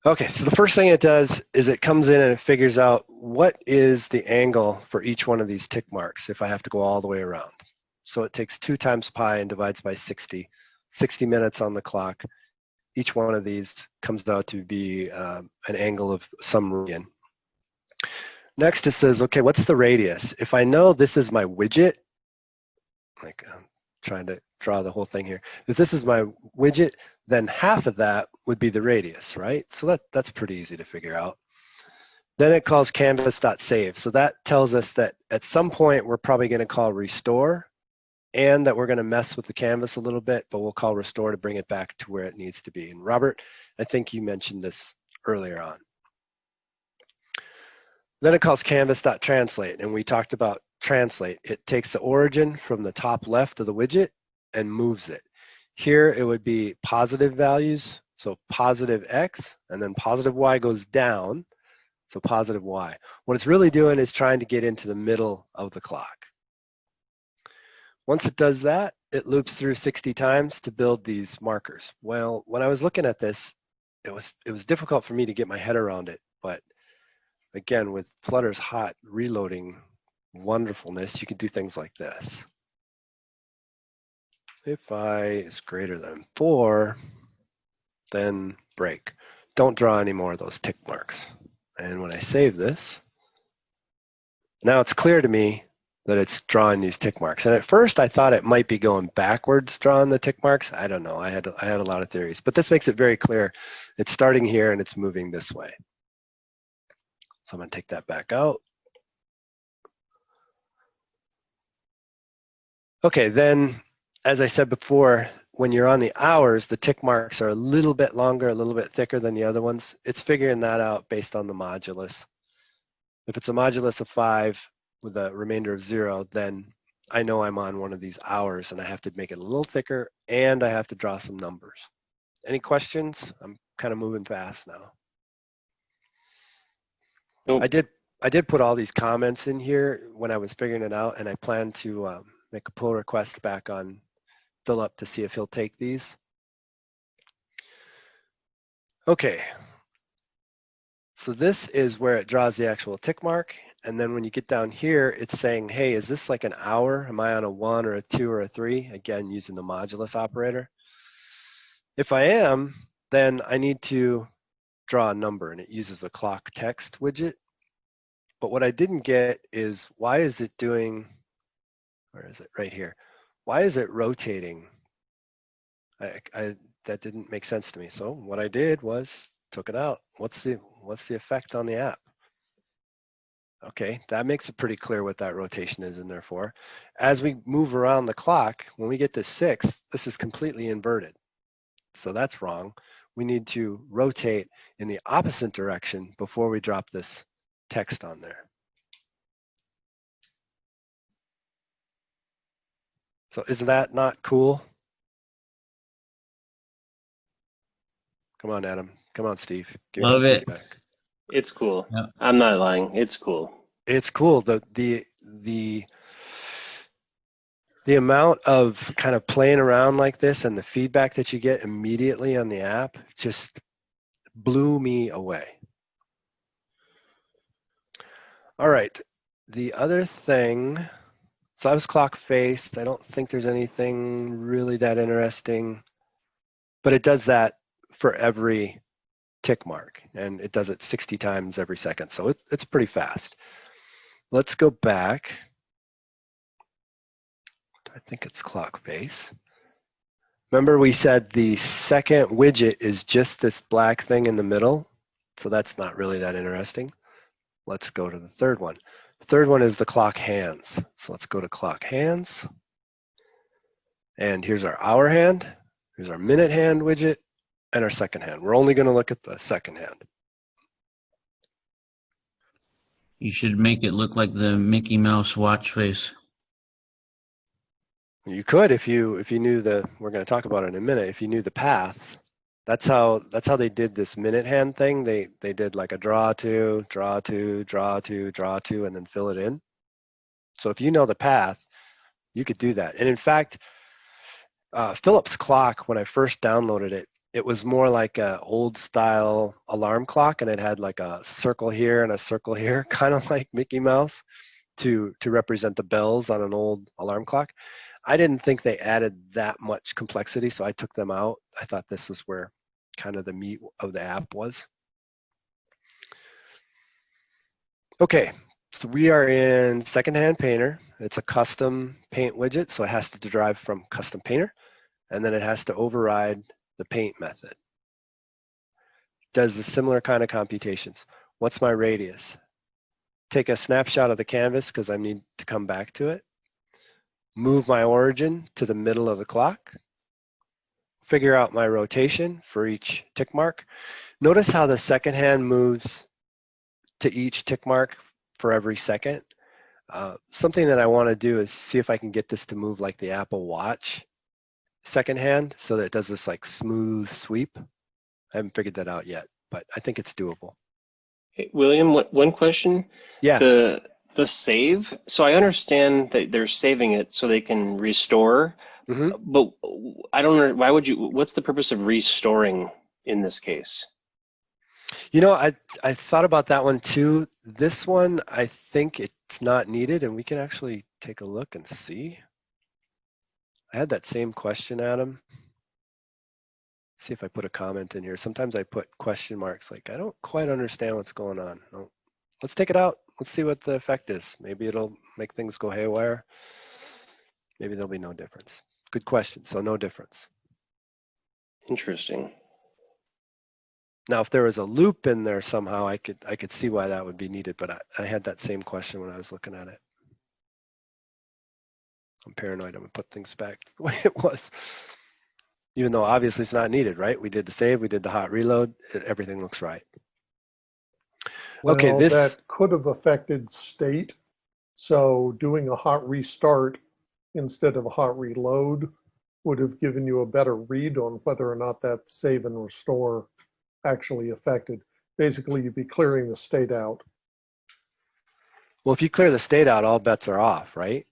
Okay, so the first thing it does is it comes in and it figures out what is the angle for each one of these tick marks if I have to go all the way around. So it takes 2 times pi and divides by 60, 60 minutes on the clock. Each one of these comes out to be an angle of some meridian. Next, it says, okay, what's the radius? If I know this is my widget, like I'm trying to draw the whole thing here. If this is my widget, then half of that would be the radius, right? So that's pretty easy to figure out. Then it calls canvas.save. So that tells us that at some point, we're probably going to call restore and that we're going to mess with the canvas a little bit, but we'll call restore to bring it back to where it needs to be. And Robert, I think you mentioned this earlier on. Then it calls canvas.translate, and we talked about translate. It takes the origin from the top left of the widget and moves it. Here it would be positive values, so positive X, and then positive Y goes down, so positive Y. What it's really doing is trying to get into the middle of the clock. Once it does that, it loops through 60 times to build these markers. Well, when I was looking at this, it was difficult for me to get my head around it, but again, with Flutter's hot reloading wonderfulness, you can do things like this. If I is greater than 4, then break. Don't draw any more of those tick marks. And when I save this, now it's clear to me that it's drawing these tick marks. And at first I thought it might be going backwards drawing the tick marks. I don't know, I had a lot of theories, but this makes it very clear. It's starting here and it's moving this way. So I'm gonna take that back out. Okay, then, as I said before, when you're on the hours, the tick marks are a little bit longer, a little bit thicker than the other ones. It's figuring that out based on the modulus. If it's a modulus of 5 with a remainder of 0, then I know I'm on one of these hours and I have to make it a little thicker and I have to draw some numbers. Any questions? I'm kind of moving fast now. Nope. I did put all these comments in here when I was figuring it out, and I plan to make a pull request back on Philip to see if he'll take these. Okay, so this is where it draws the actual tick mark, and then when you get down here, it's saying, hey, is this like an hour? Am I on a 1 or a 2 or a 3? Again, using the modulus operator. If I am, then I need to draw a number, and it uses the clock text widget. But what I didn't get is, why is it doing, where is it? Right here. Why is it rotating? That didn't make sense to me. So what I did was took it out. What's the effect on the app? Okay, that makes it pretty clear what that rotation is in there for. As we move around the clock, when we get to 6, this is completely inverted. So that's wrong. we need to rotate in the opposite direction before we drop this text on there. So isn't that not cool? Come on, Adam. Come on, Steve. Give Love some it. feedback. It's cool. Yep. I'm not lying. It's cool. It's cool. The amount of kind of playing around like this and the feedback that you get immediately on the app just blew me away. All right. The other thing, so I was clock faced. I don't think there's anything really that interesting, but it does that for every tick mark, and it does it 60 times every second. So it's pretty fast. Let's go back. I think it's clock face. Remember we said the second widget is just this black thing in the middle. So that's not really that interesting. Let's go to the third one. The third one is the clock hands. So let's go to clock hands. And here's our hour hand. Here's our minute hand widget and our second hand. We're only going to look at the second hand. You should make it look like the Mickey Mouse watch face. You could if you knew we're going to talk about it in a minute, if you knew the path. That's how they did this minute hand thing. They did like a draw to, draw to, draw to, draw to, and then fill it in. So if you know the path, you could do that. And in fact, Philip's clock, when I first downloaded it, it was more like a old style alarm clock, and it had like a circle here and a circle here, kind of like Mickey Mouse, to represent the bells on an old alarm clock. I didn't think they added that much complexity, so I took them out. I thought this was where kind of the meat of the app was. Okay, so we are in Secondhand Painter. It's a custom paint widget, so it has to derive from custom painter, and then it has to override the paint method. Does the similar kind of computations. What's my radius? Take a snapshot of the canvas because I need to come back to it. Move my origin to the middle of the clock. Figure out my rotation for each tick mark. Notice how the second hand moves to each tick mark for every second. Something that I want to do is see if I can get this to move like the Apple Watch second hand so that it does this like smooth sweep. I haven't figured that out yet, but I think it's doable. Hey, William, one question. Yeah. The save. So I understand that they're saving it so they can restore, but I don't know, why would you, what's the purpose of restoring in this case? You know, I thought about that one too. This one, I think it's not needed, and we can actually take a look and see. I had that same question, Adam. See if I put a comment in here. Sometimes I put question marks like, I don't quite understand what's going on. Oh, let's take it out. Let's see what the effect is. Maybe it'll make things go haywire. Maybe there'll be no difference. Good question. So no difference. Interesting. Now, if there was a loop in there somehow, I could see why that would be needed, but I had that same question when I was looking at it. I'm paranoid. I'm gonna put things back to the way it was. Even though obviously it's not needed, right? We did the save, we did the hot reload, everything looks right. Well, okay, this that could have affected state. So doing a hot restart instead of a hot reload would have given you a better read on whether or not that save and restore actually affected. Basically, you'd be clearing the state out. Well, if you clear the state out, all bets are off, right?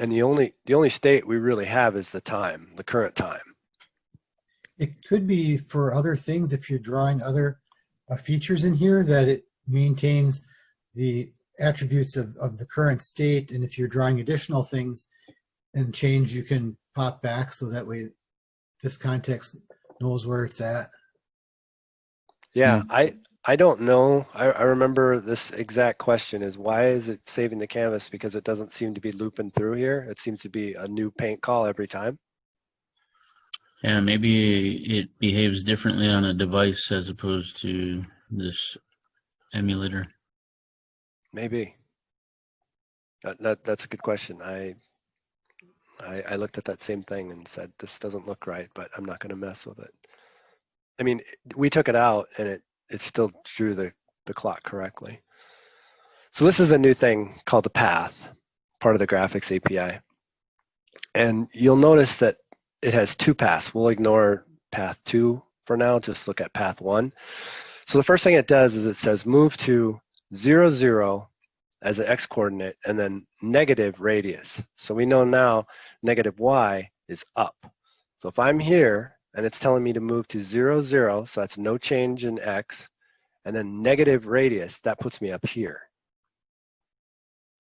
And the only state we really have is the time, the current time. It could be for other things if you're drawing other features in here that it maintains the attributes of the current state, and if you're drawing additional things and change, you can pop back so that way this context knows where it's at. Yeah, I don't know. I remember this exact question is why is it saving the canvas? Because it doesn't seem to be looping through here. It seems to be a new paint call every time. Yeah, maybe it behaves differently on a device as opposed to this emulator. Maybe. That's a good question. I looked at that same thing and said, this doesn't look right, but I'm not going to mess with it. I mean, we took it out and it still drew the clock correctly. So this is a new thing called the path, part of the graphics API. And you'll notice that it has two paths. We'll ignore path 2 for now, just look at path 1. So the first thing it does is it says move to 0, 0 as an x coordinate and then negative radius. So we know now negative y is up. So if I'm here and it's telling me to move to 0, 0, so that's no change in x, and then negative radius, that puts me up here.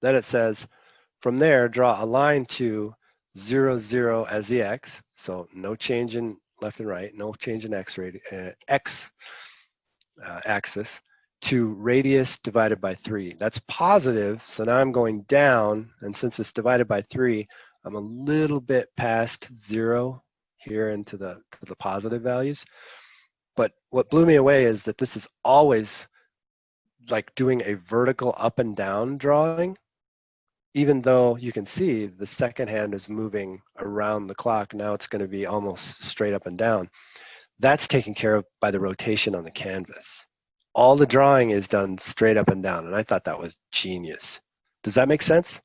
Then it says, from there, draw a line to 0, 0 as the x, so no change in left and right, no change in x axis, to radius divided by 3. That's positive, so now I'm going down, and since it's divided by 3, I'm a little bit past 0 here into the positive values. But what blew me away is that this is always like doing a vertical up and down drawing, even though you can see the second hand is moving around the clock. Now it's going to be almost straight up and down. That's taken care of by the rotation on the canvas. All the drawing is done straight up and down, and I thought that was genius. Does that make sense?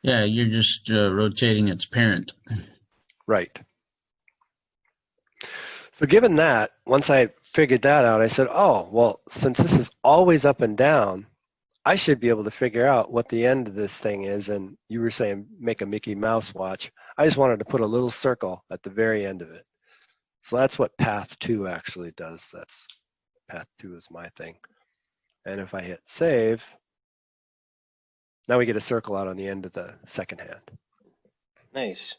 Yeah, you're just rotating its parent. Right. So given that, once I figured that out, I said, oh, well, since this is always up and down, I should be able to figure out what the end of this thing is. And you were saying make a Mickey Mouse watch. I just wanted to put a little circle at the very end of it. So that's what path 2 actually does. That's path 2 is my thing. And if I hit save, now we get a circle out on the end of the second hand. Nice.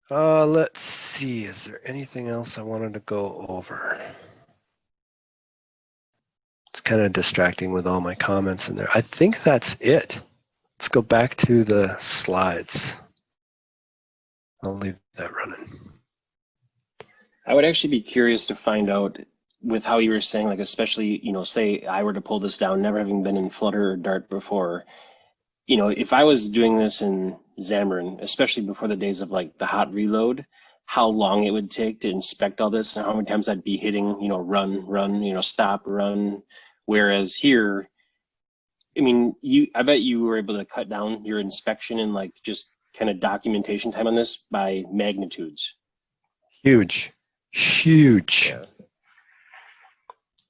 Let's see, is there anything else I wanted to go over? It's kind of distracting with all my comments in there. I think that's it. Let's go back to the slides. I'll leave that running. I would actually be curious to find out with how you were saying, like, especially, say I were to pull this down, never having been in Flutter or Dart before, if I was doing this in Xamarin, especially before the days of like the hot reload, how long it would take to inspect all this and how many times I'd be hitting, run, stop, run. Whereas here, I bet you were able to cut down your inspection and like just kind of documentation time on this by magnitudes. Huge.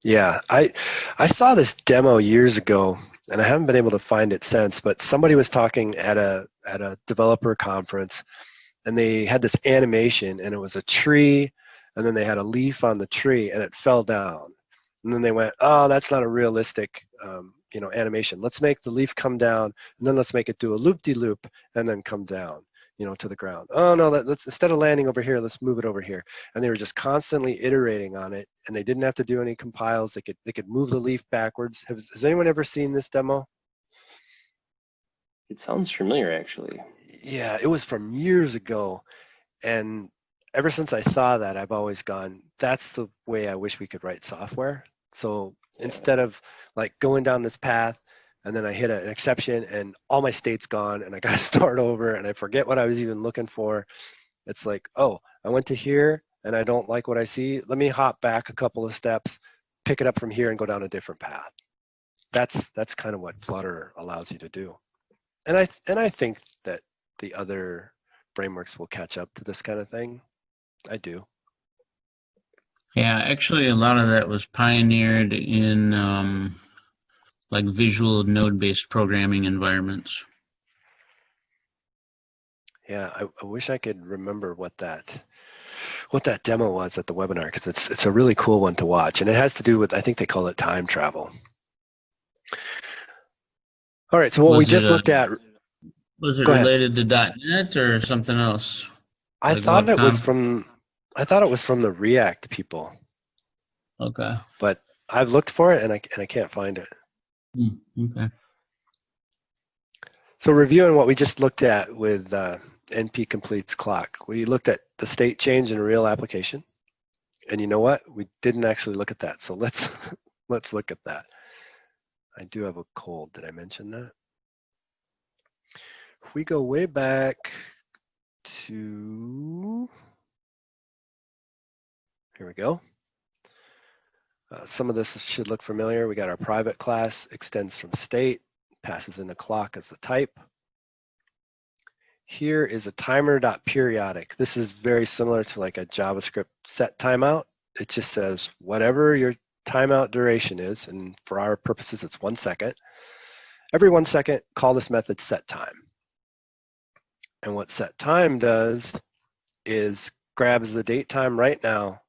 Yeah, I saw this demo years ago, and I haven't been able to find it since, but somebody was talking at a developer conference, and they had this animation, and it was a tree, and then they had a leaf on the tree, and it fell down. And then they went, oh, that's not a realistic animation. Let's make the leaf come down, and then let's make it do a loop-de-loop, and then come down, to the ground. Oh, no, let's instead of landing over here, let's move it over here. And they were just constantly iterating on it, and they didn't have to do any compiles. They could move the leaf backwards. Has anyone ever seen this demo? It sounds familiar, actually. Yeah, it was from years ago, and ever since I saw that, I've always gone, that's the way I wish we could write software. So instead of like going down this path, and then I hit an exception and all my state's gone and I got to start over and I forget what I was even looking for. It's like, oh, I went to here and I don't like what I see. Let me hop back a couple of steps, pick it up from here and go down a different path. That's kind of what Flutter allows you to do. And I think that the other frameworks will catch up to this kind of thing. I do. Yeah, actually a lot of that was pioneered in like visual node-based programming environments. Yeah, I wish I could remember what that demo was at the webinar, because it's a really cool one to watch, and it has to do with, I think they call it time travel. All right, so what we just looked at. Was it related to .NET or something else? I thought it was from the React people. Okay. But I've looked for it and I can't find it. Okay. So reviewing what we just looked at with NP completes clock, we looked at the state change in a real application. And you know what? We didn't actually look at that. So let's Let's look at that. I do have a cold. Did I mention that? If we go way back to, here we go. Some of this should look familiar. We got our private class, extends from state, passes in a clock as the type. Here is a timer.periodic. This is very similar to like a JavaScript set timeout. It just says whatever your timeout duration is, and for our purposes, it's 1 second. Every 1 second, call this method setTime. And what setTime does is grabs the date time right now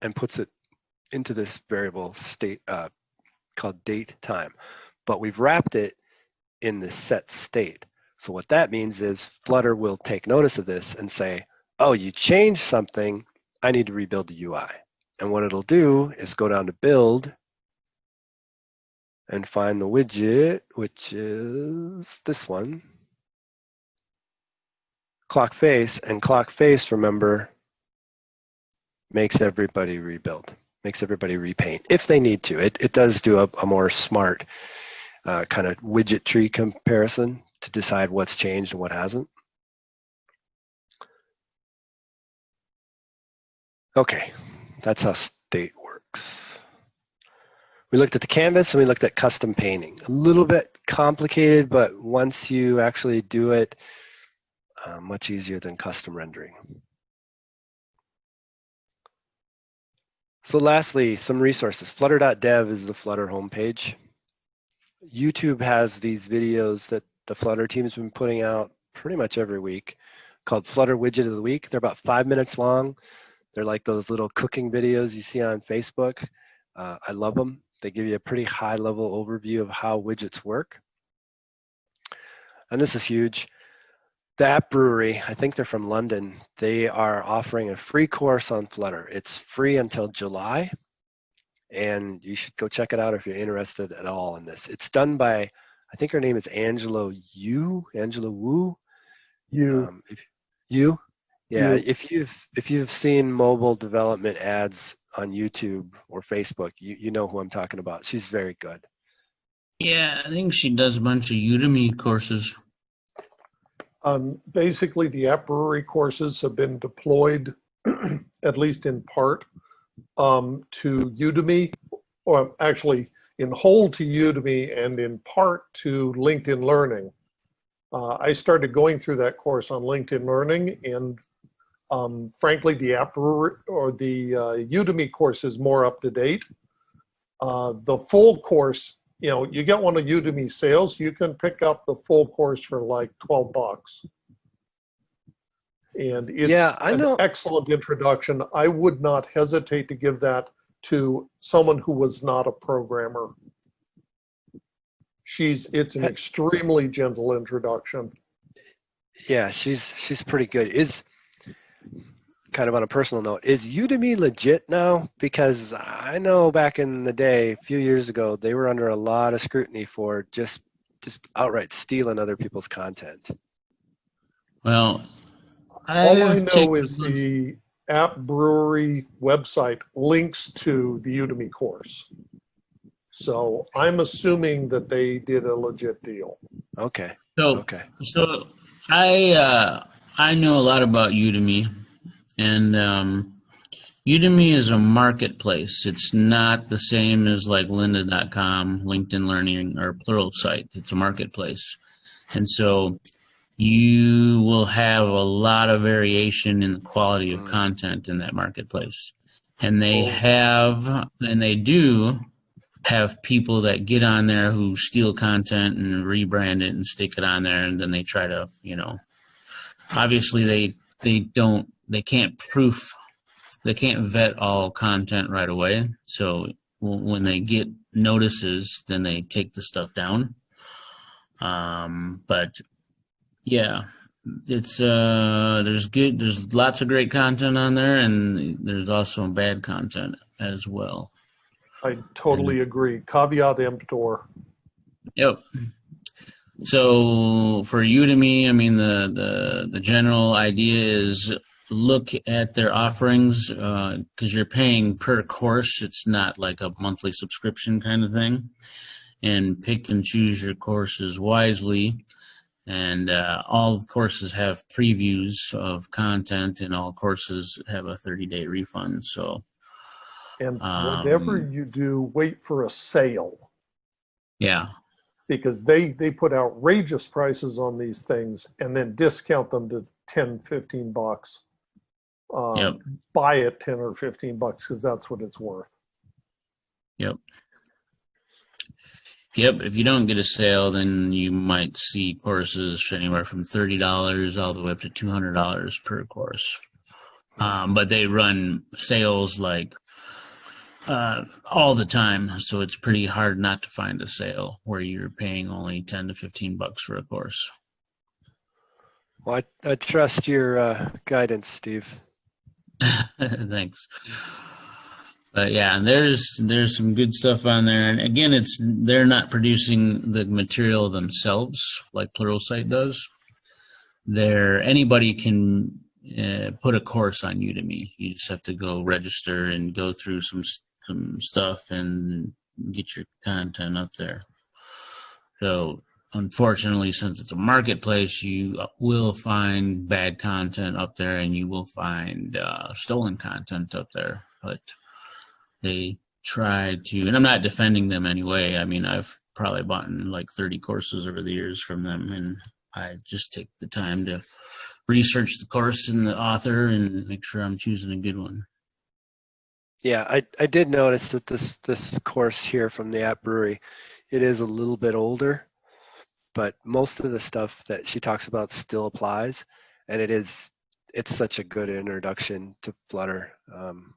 and puts it into this variable state called date time. But we've wrapped it in the set state. So what that means is Flutter will take notice of this and say, oh, you changed something, I need to rebuild the UI. And what it'll do is go down to build and find the widget, which is this one, clock face. And clock face, remember, makes everybody rebuild, makes everybody repaint if they need to. It does do a more smart kind of widget tree comparison to decide what's changed and what hasn't. Okay, that's how state works. We looked at the canvas and we looked at custom painting. A little bit complicated, but once you actually do it, much easier than custom rendering. So lastly, some resources. Flutter.dev is the Flutter homepage. YouTube has these videos that the Flutter team has been putting out pretty much every week called Flutter Widget of the Week. They're about 5 minutes long. They're like those little cooking videos you see on Facebook. I love them. They give you a pretty high level overview of how widgets work. And this is huge. The App Brewery, I think they're from London, they are offering a free course on Flutter. It's free until July, and you should go check it out if you're interested at all in this. It's done by, I think her name is Angela Wu. Yeah, if you've seen mobile development ads on YouTube or Facebook, you know who I'm talking about. She's very good. Yeah, I think she does a bunch of Udemy courses. Basically, the App Brewery courses have been deployed, at least in part, to Udemy, or actually in whole to Udemy and in part to LinkedIn Learning. I started going through that course on LinkedIn Learning, and frankly, the App Brewery or the Udemy course is more up to date. The full course, you know, you get one of Udemy sales, you can pick up the full course for like $12. And it's an excellent introduction. I would not hesitate to give that to someone who was not a programmer. It's an extremely gentle introduction. Yeah, she's pretty good. Is kind of on a personal note, is Udemy legit now? Because I know back in the day, a few years ago, they were under a lot of scrutiny for just outright stealing other people's content. Well, all I know is the App Brewery website links to the Udemy course. So I'm assuming that they did a legit deal. Okay. So I know a lot about Udemy, and Udemy is a marketplace. It's not the same as like lynda.com, LinkedIn Learning, or Pluralsight. It's a marketplace. And so you will have a lot of variation in the quality of content in that marketplace. And they do have people that get on there who steal content and rebrand it and stick it on there, and then they try to, obviously they can't vet all content right away. So when they get notices, then they take the stuff down. But yeah, it's there's lots of great content on there, and there's also bad content as well. I totally agree. Caveat emptor. Yep. So for Udemy, I mean, the general idea is look at their offerings because you're paying per course. It's not like a monthly subscription kind of thing. And pick and choose your courses wisely. And all courses have previews of content, and all courses have a 30-day refund. So, And whatever you do, wait for a sale, yeah, because they put outrageous prices on these things and then discount them to 10, 15 bucks. Yep. Buy it 10 or 15 bucks because that's what it's worth. Yep. Yep. If you don't get a sale, then you might see courses anywhere from $30 all the way up to $200 per course. But they run sales like all the time, so it's pretty hard not to find a sale where you're paying only 10 to 15 bucks for a course. Well, I trust your guidance, Steve. Thanks. But yeah, there's some good stuff on there, and again, they're not producing the material themselves like Pluralsight does. Anybody can put a course on Udemy. You just have to go register and go through some stuff and get your content up there. So unfortunately, since it's a marketplace, you will find bad content up there, and you will find stolen content up there. But they try to, and I'm not defending them anyway. I mean, I've probably bought like 30 courses over the years from them, and I just take the time to research the course and the author and make sure I'm choosing a good one. Yeah, I did notice that this course here from the App Brewery, it is a little bit older, but most of the stuff that she talks about still applies, and it's such a good introduction to Flutter.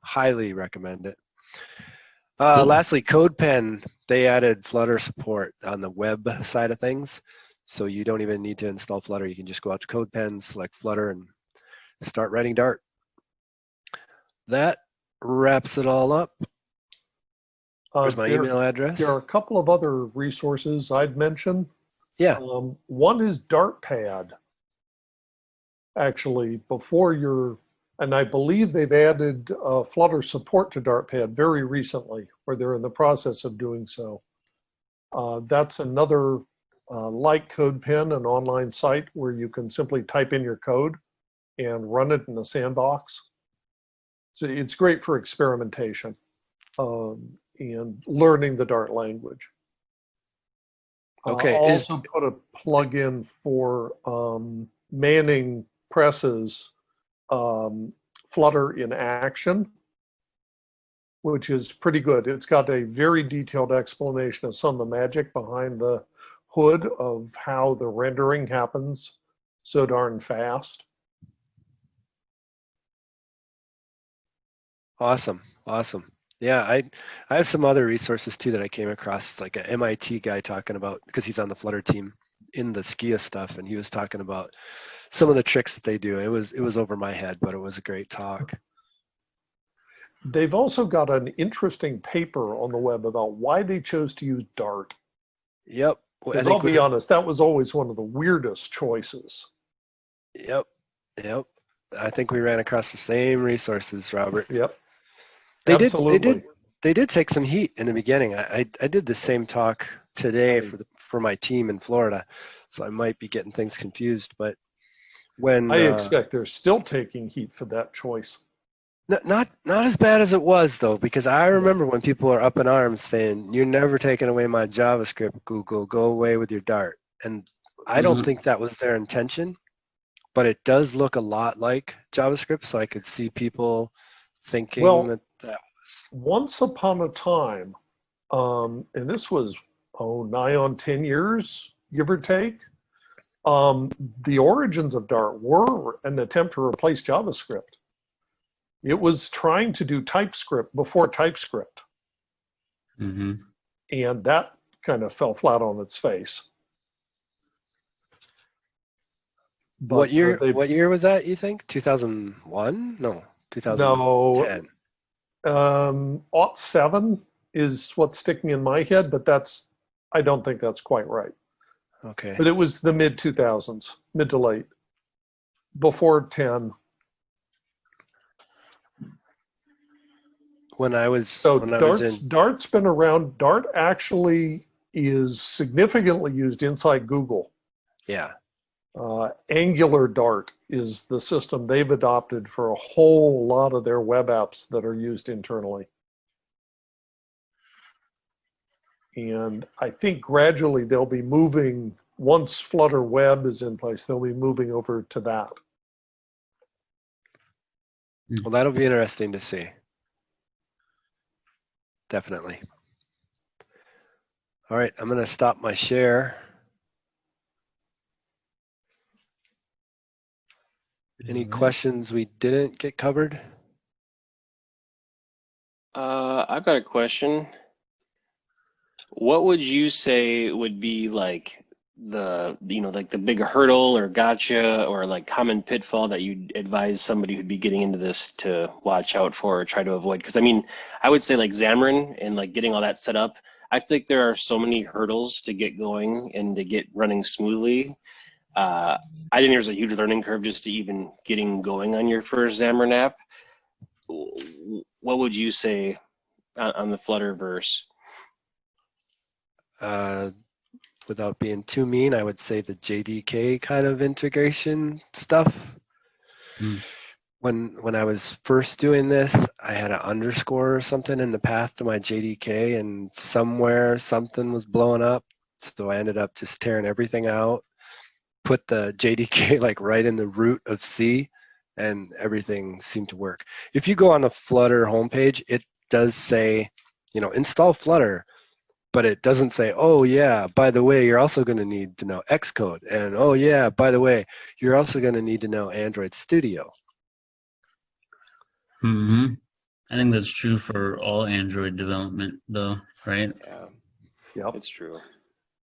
Highly recommend it. Cool. Lastly, CodePen, they added Flutter support on the web side of things, so you don't even need to install Flutter. You can just go out to CodePen, select Flutter, and start writing Dart. That wraps it all up. Here's my email address. There are a couple of other resources I'd mention. Yeah. One is Dartpad. Actually, and I believe they've added Flutter support to Dartpad very recently, or they're in the process of doing so. That's another, like CodePen, an online site where you can simply type in your code and run it in a sandbox. So it's great for experimentation and learning the Dart language. Okay. I'll also put a plug-in for Manning Press's Flutter in Action, which is pretty good. It's got a very detailed explanation of some of the magic behind the hood of how the rendering happens so darn fast. Awesome. Yeah, I have some other resources too that I came across, like an MIT guy talking about, because he's on the Flutter team in the Skia stuff, and he was talking about some of the tricks that they do. It was over my head, but it was a great talk. They've also got an interesting paper on the web about why they chose to use Dart. Yep. I'll be honest, that was always one of the weirdest choices. Yep. I think we ran across the same resources, Robert. Yep. Absolutely. They did take some heat in the beginning. I did the same talk today for my team in Florida, so I might be getting things confused. But when I expect they're still taking heat for that choice. Not as bad as it was though, because I remember when people are up in arms saying, "You're never taking away my JavaScript, Google. Go away with your Dart." And I don't think that was their intention, but it does look a lot like JavaScript, so I could see people thinking that was. Once upon a time, and this was nigh on 10 years, give or take, the origins of Dart were an attempt to replace JavaScript. It was trying to do TypeScript before TypeScript. Mm-hmm. And that kind of fell flat on its face. But what year was that, you think? 2001? No, 2010. No, 07 is what's sticking in my head, but I don't think that's quite right. Okay. But it was the mid 2000s, mid to late, before 10. when I was So when I was in Dart's been around. Dart actually is significantly used inside Google. yeah. Angular Dart is the system they've adopted for a whole lot of their web apps that are used internally. And I think gradually they'll be moving, once Flutter Web is in place, they'll be moving over to that. Well, that'll be interesting to see. Definitely. All right, I'm going to stop my share. Any questions we didn't get covered? I've got a question. What would you say would be like like the big hurdle or gotcha or like common pitfall that you'd advise somebody who'd be getting into this to watch out for or try to avoid? Because I mean, I would say like Xamarin and like getting all that set up, I think there are so many hurdles to get going and to get running smoothly. I think there's a huge learning curve just to even getting going on your first Xamarin app. What would you say on the Flutterverse? Without being too mean, I would say the JDK kind of integration stuff. When I was first doing this, I had an underscore or something in the path to my JDK, and somewhere something was blowing up. So I ended up just tearing everything out, put the JDK like right in the root of C, and everything seemed to work. If you go on the Flutter homepage, it does say, install Flutter, but it doesn't say, oh yeah, by the way, you're also going to need to know Xcode, and oh yeah, by the way, you're also going to need to know Android Studio. Mm-hmm. I think that's true for all Android development, though, right? Yeah, Yep. it's true.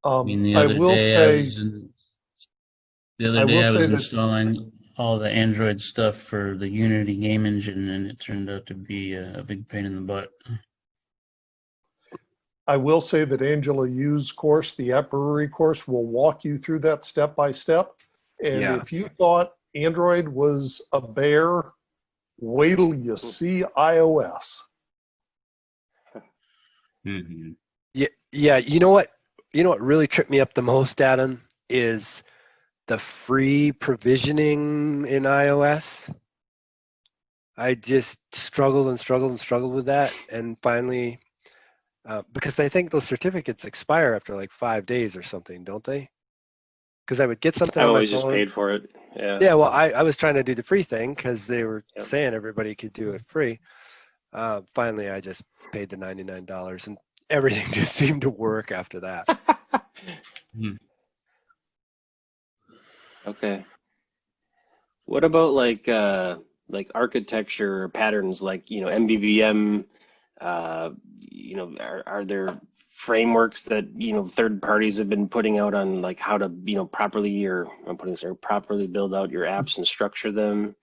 I mean, the I other will day I was say that installing all the Android stuff for the Unity game engine, and it turned out to be a big pain in the butt. I will say that Angela Yu's course, the App Brewery course, will walk you through that step by step. And Yeah. if you thought Android was a bear, wait till you see iOS. Mm-hmm. Yeah. You know what really tripped me up the most, Adam, is the free provisioning in iOS. I just struggled with that, and finally, because I think those certificates expire after like 5 days or something, don't they? Because I would get something I've on my always just phone. paid for it. Yeah. Yeah, well, I was trying to do the free thing because they were saying everybody could do it free. Finally, I just paid the $99, and everything just seemed to work after that. Okay. What about like architecture or patterns like MVVM? Are there frameworks that third parties have been putting out on like how to properly build out your apps and structure them,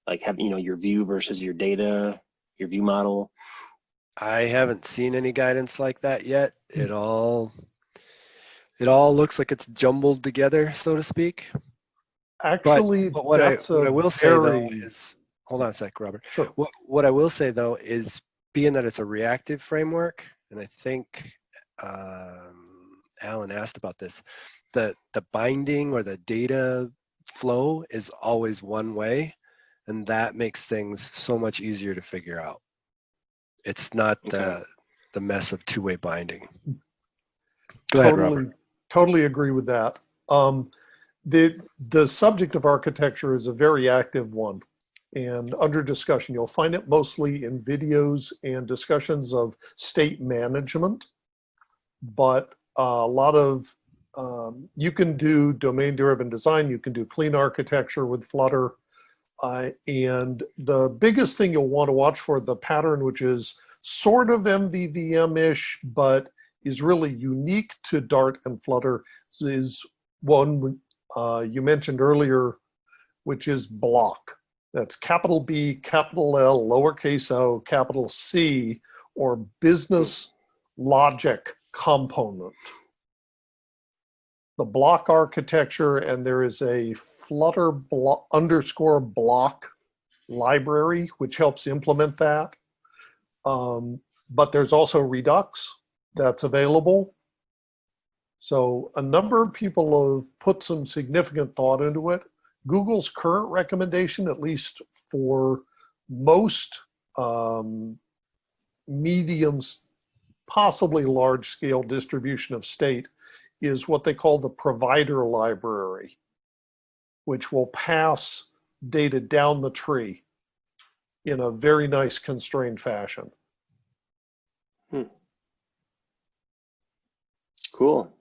like have your view versus your data, your view model? I haven't seen any guidance like that yet. It all looks like it's jumbled together, so to speak. Actually, But what I will say though is, hold on a sec, Robert. Sure. What I will say though is, being that it's a reactive framework, and I think Alan asked about this, the binding or the data flow is always one way, and that makes things so much easier to figure out. It's not the mess of two-way binding. Go ahead, Robert. Totally agree with that. The subject of architecture is a very active one, and under discussion. You'll find it mostly in videos and discussions of state management, but a lot of you can do domain-driven design. You can do clean architecture with Flutter. And the biggest thing you'll want to watch for, the pattern, which is sort of MVVM-ish, but is really unique to Dart and Flutter, is one you mentioned earlier, which is block. That's capital B, capital L, lowercase o, capital C, or business logic component. The block architecture, and there is a Flutter _block library, which helps implement that. But there's also Redux that's available. So a number of people have put some significant thought into it. Google's current recommendation, at least for most mediums, possibly large scale distribution of state, is what they call the provider library, which will pass data down the tree in a very nice constrained fashion. Cool.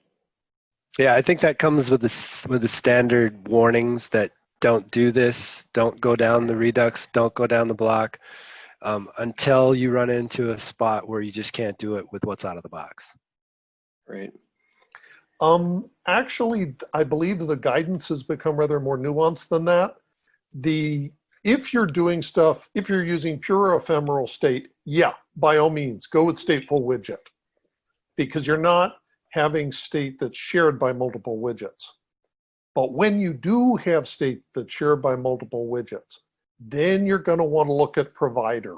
Yeah, I think that comes with the standard warnings that don't do this, don't go down the Redux, don't go down the block, until you run into a spot where you just can't do it with what's out of the box. Right. Actually, I believe the guidance has become rather more nuanced than that. If you're doing stuff, if you're using pure ephemeral state, yeah, by all means, go with Stateful widget, because you're not having state that's shared by multiple widgets. But when you do have state that's shared by multiple widgets, then you're going to want to look at provider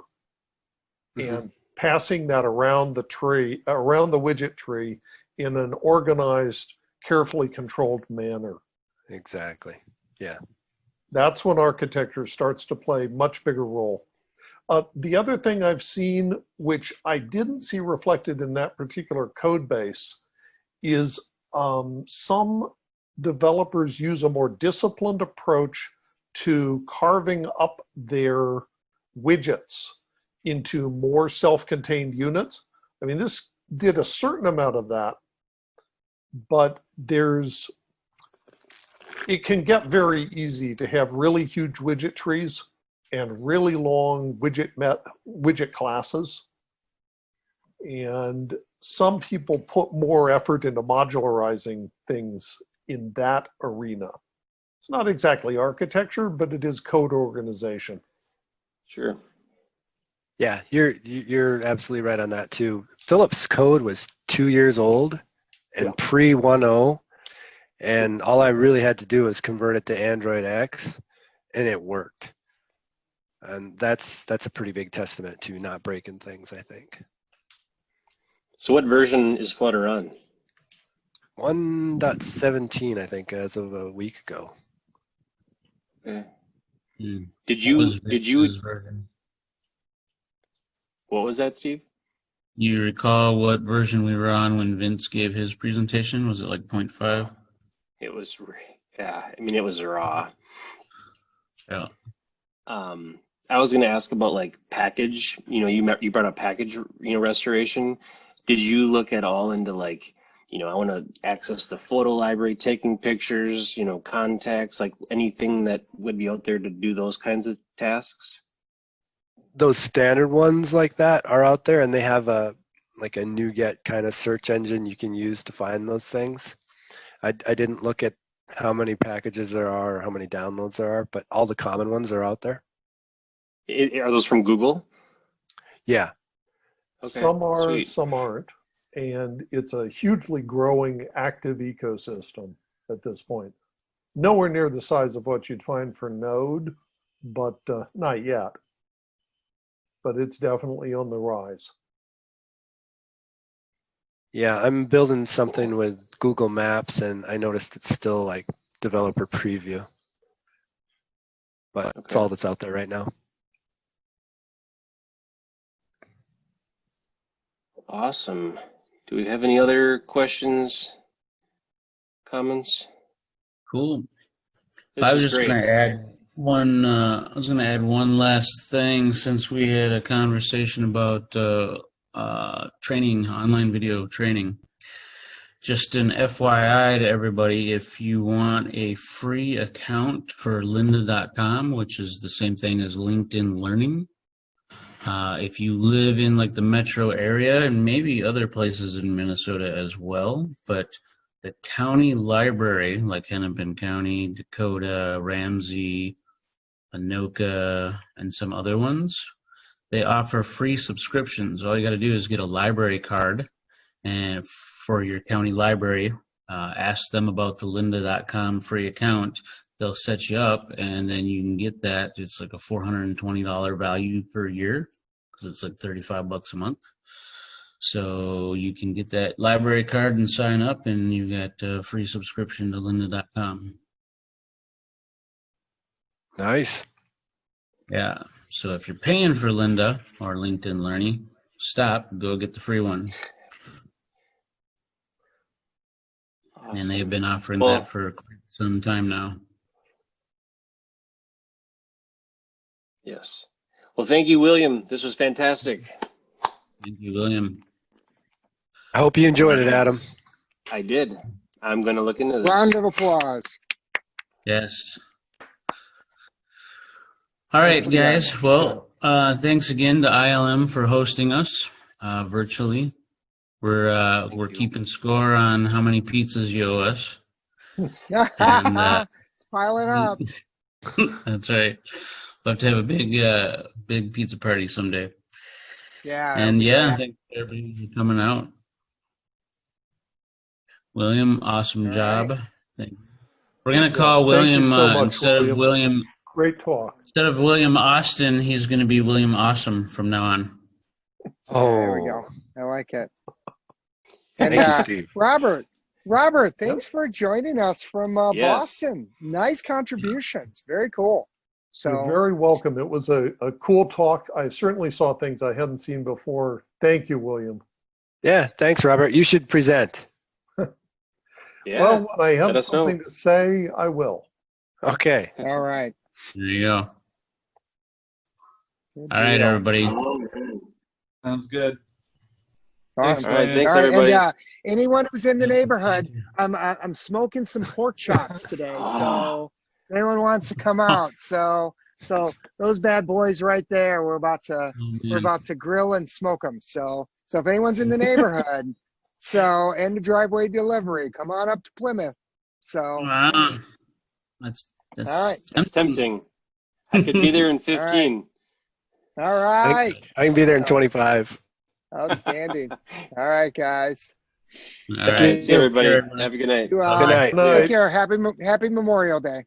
and passing that around the tree, around the widget tree in an organized, carefully controlled manner. Exactly. Yeah. That's when architecture starts to play a much bigger role. The other thing I've seen, which I didn't see reflected in that particular code base, is some developers use a more disciplined approach to carving up their widgets into more self-contained units. I mean, this did a certain amount of that, but it can get very easy to have really huge widget trees and really long widget classes. And some people put more effort into modularizing things in that arena. It's not exactly architecture, but it is code organization. Sure. Yeah, you're absolutely right on that too. Philip's code was 2 years old and pre 1.0, and all I really had to do was convert it to Android X, and it worked. And that's a pretty big testament to not breaking things, I think. So what version is Flutter on? 1.17, I think, as of a week ago. Did you version? What was that, Steve? You recall what version we were on when Vince gave his presentation? Was it like 0.5? It was, yeah. I mean, it was raw. Yeah. I was going to ask about like package. You brought up package, restoration. Did you look at all into like, I want to access the photo library, taking pictures, contacts, like anything that would be out there to do those kinds of tasks? Those standard ones like that are out there, and they have a NuGet kind of search engine you can use to find those things. I didn't look at how many packages there are or how many downloads there are, but all the common ones are out there. Are those from Google? Yeah. Okay, Some are, sweet. some aren't. And it's a hugely growing active ecosystem at this point. Nowhere near the size of what you'd find for Node, but not yet. But it's definitely on the rise. Yeah, I'm building something with Google Maps, and I noticed it's still like developer preview. But it's all that's out there right now. Awesome. Do we have any other questions, comments? Cool. This I was was just going great. to add one. I was going to add one last thing, since we had a conversation about training, online video training. Just an FYI to everybody, if you want a free account for lynda.com, which is the same thing as LinkedIn Learning, if you live in like the metro area and maybe other places in Minnesota as well, but the county library, like Hennepin County, Dakota, Ramsey, Anoka, and some other ones, they offer free subscriptions. All you got to do is get a library card, and for your county library, ask them about the lynda.com free account. They'll set you up, and then you can get that. It's like a $420 value per year. because it's like $35 a month. So you can get that library card and sign up, and you got a free subscription to lynda.com. Nice. Yeah. So if you're paying for Lynda or LinkedIn Learning, stop, go get the free one. Awesome. And they've been offering Well, that for quite some time now. yes. Well, thank you, William. This was fantastic. Thank you, William. I hope you enjoyed it, Adam. I did. I'm going to look into this. Round of applause. Yes. All right, Nicely done. guys. Well, thanks again to ILM for hosting us virtually. We're keeping score on how many pizzas you owe us. And, It's piling up. that's right. We'll have to have a big pizza party someday. Yeah. And yeah, thanks everybody for coming out. William, awesome All job. right. Thank you. We're gonna call William so much, instead of William. Great talk. Instead of William Austin, he's going to be William Awesome from now on. There we go. I like it. And Thank you, Steve. Robert, thanks for joining us from Boston. Nice contributions. Very cool. So You're very welcome. It was a cool talk. I certainly saw things I hadn't seen before. Thank you, William. Yeah, thanks, Robert. You should present. Yeah. Well, when I let have us know. something to say, I will. Okay. all right. There you go. Good All right, deal. everybody. Sounds good. Awesome. All right, thanks, All right, everybody. and anyone who's in the neighborhood, I'm smoking some pork chops today. So if anyone wants to come out, so those bad boys right there, we're about to grill and smoke them. So if anyone's in the neighborhood, and the driveway delivery, come on up to Plymouth. So That's all right, That's tempting. I could be there in 15. all right, I can be there in 25. outstanding. All right, guys. All right. See everybody. Take care, everyone. Have a good night. You, Good night. Night. Take care. Happy Memorial Day.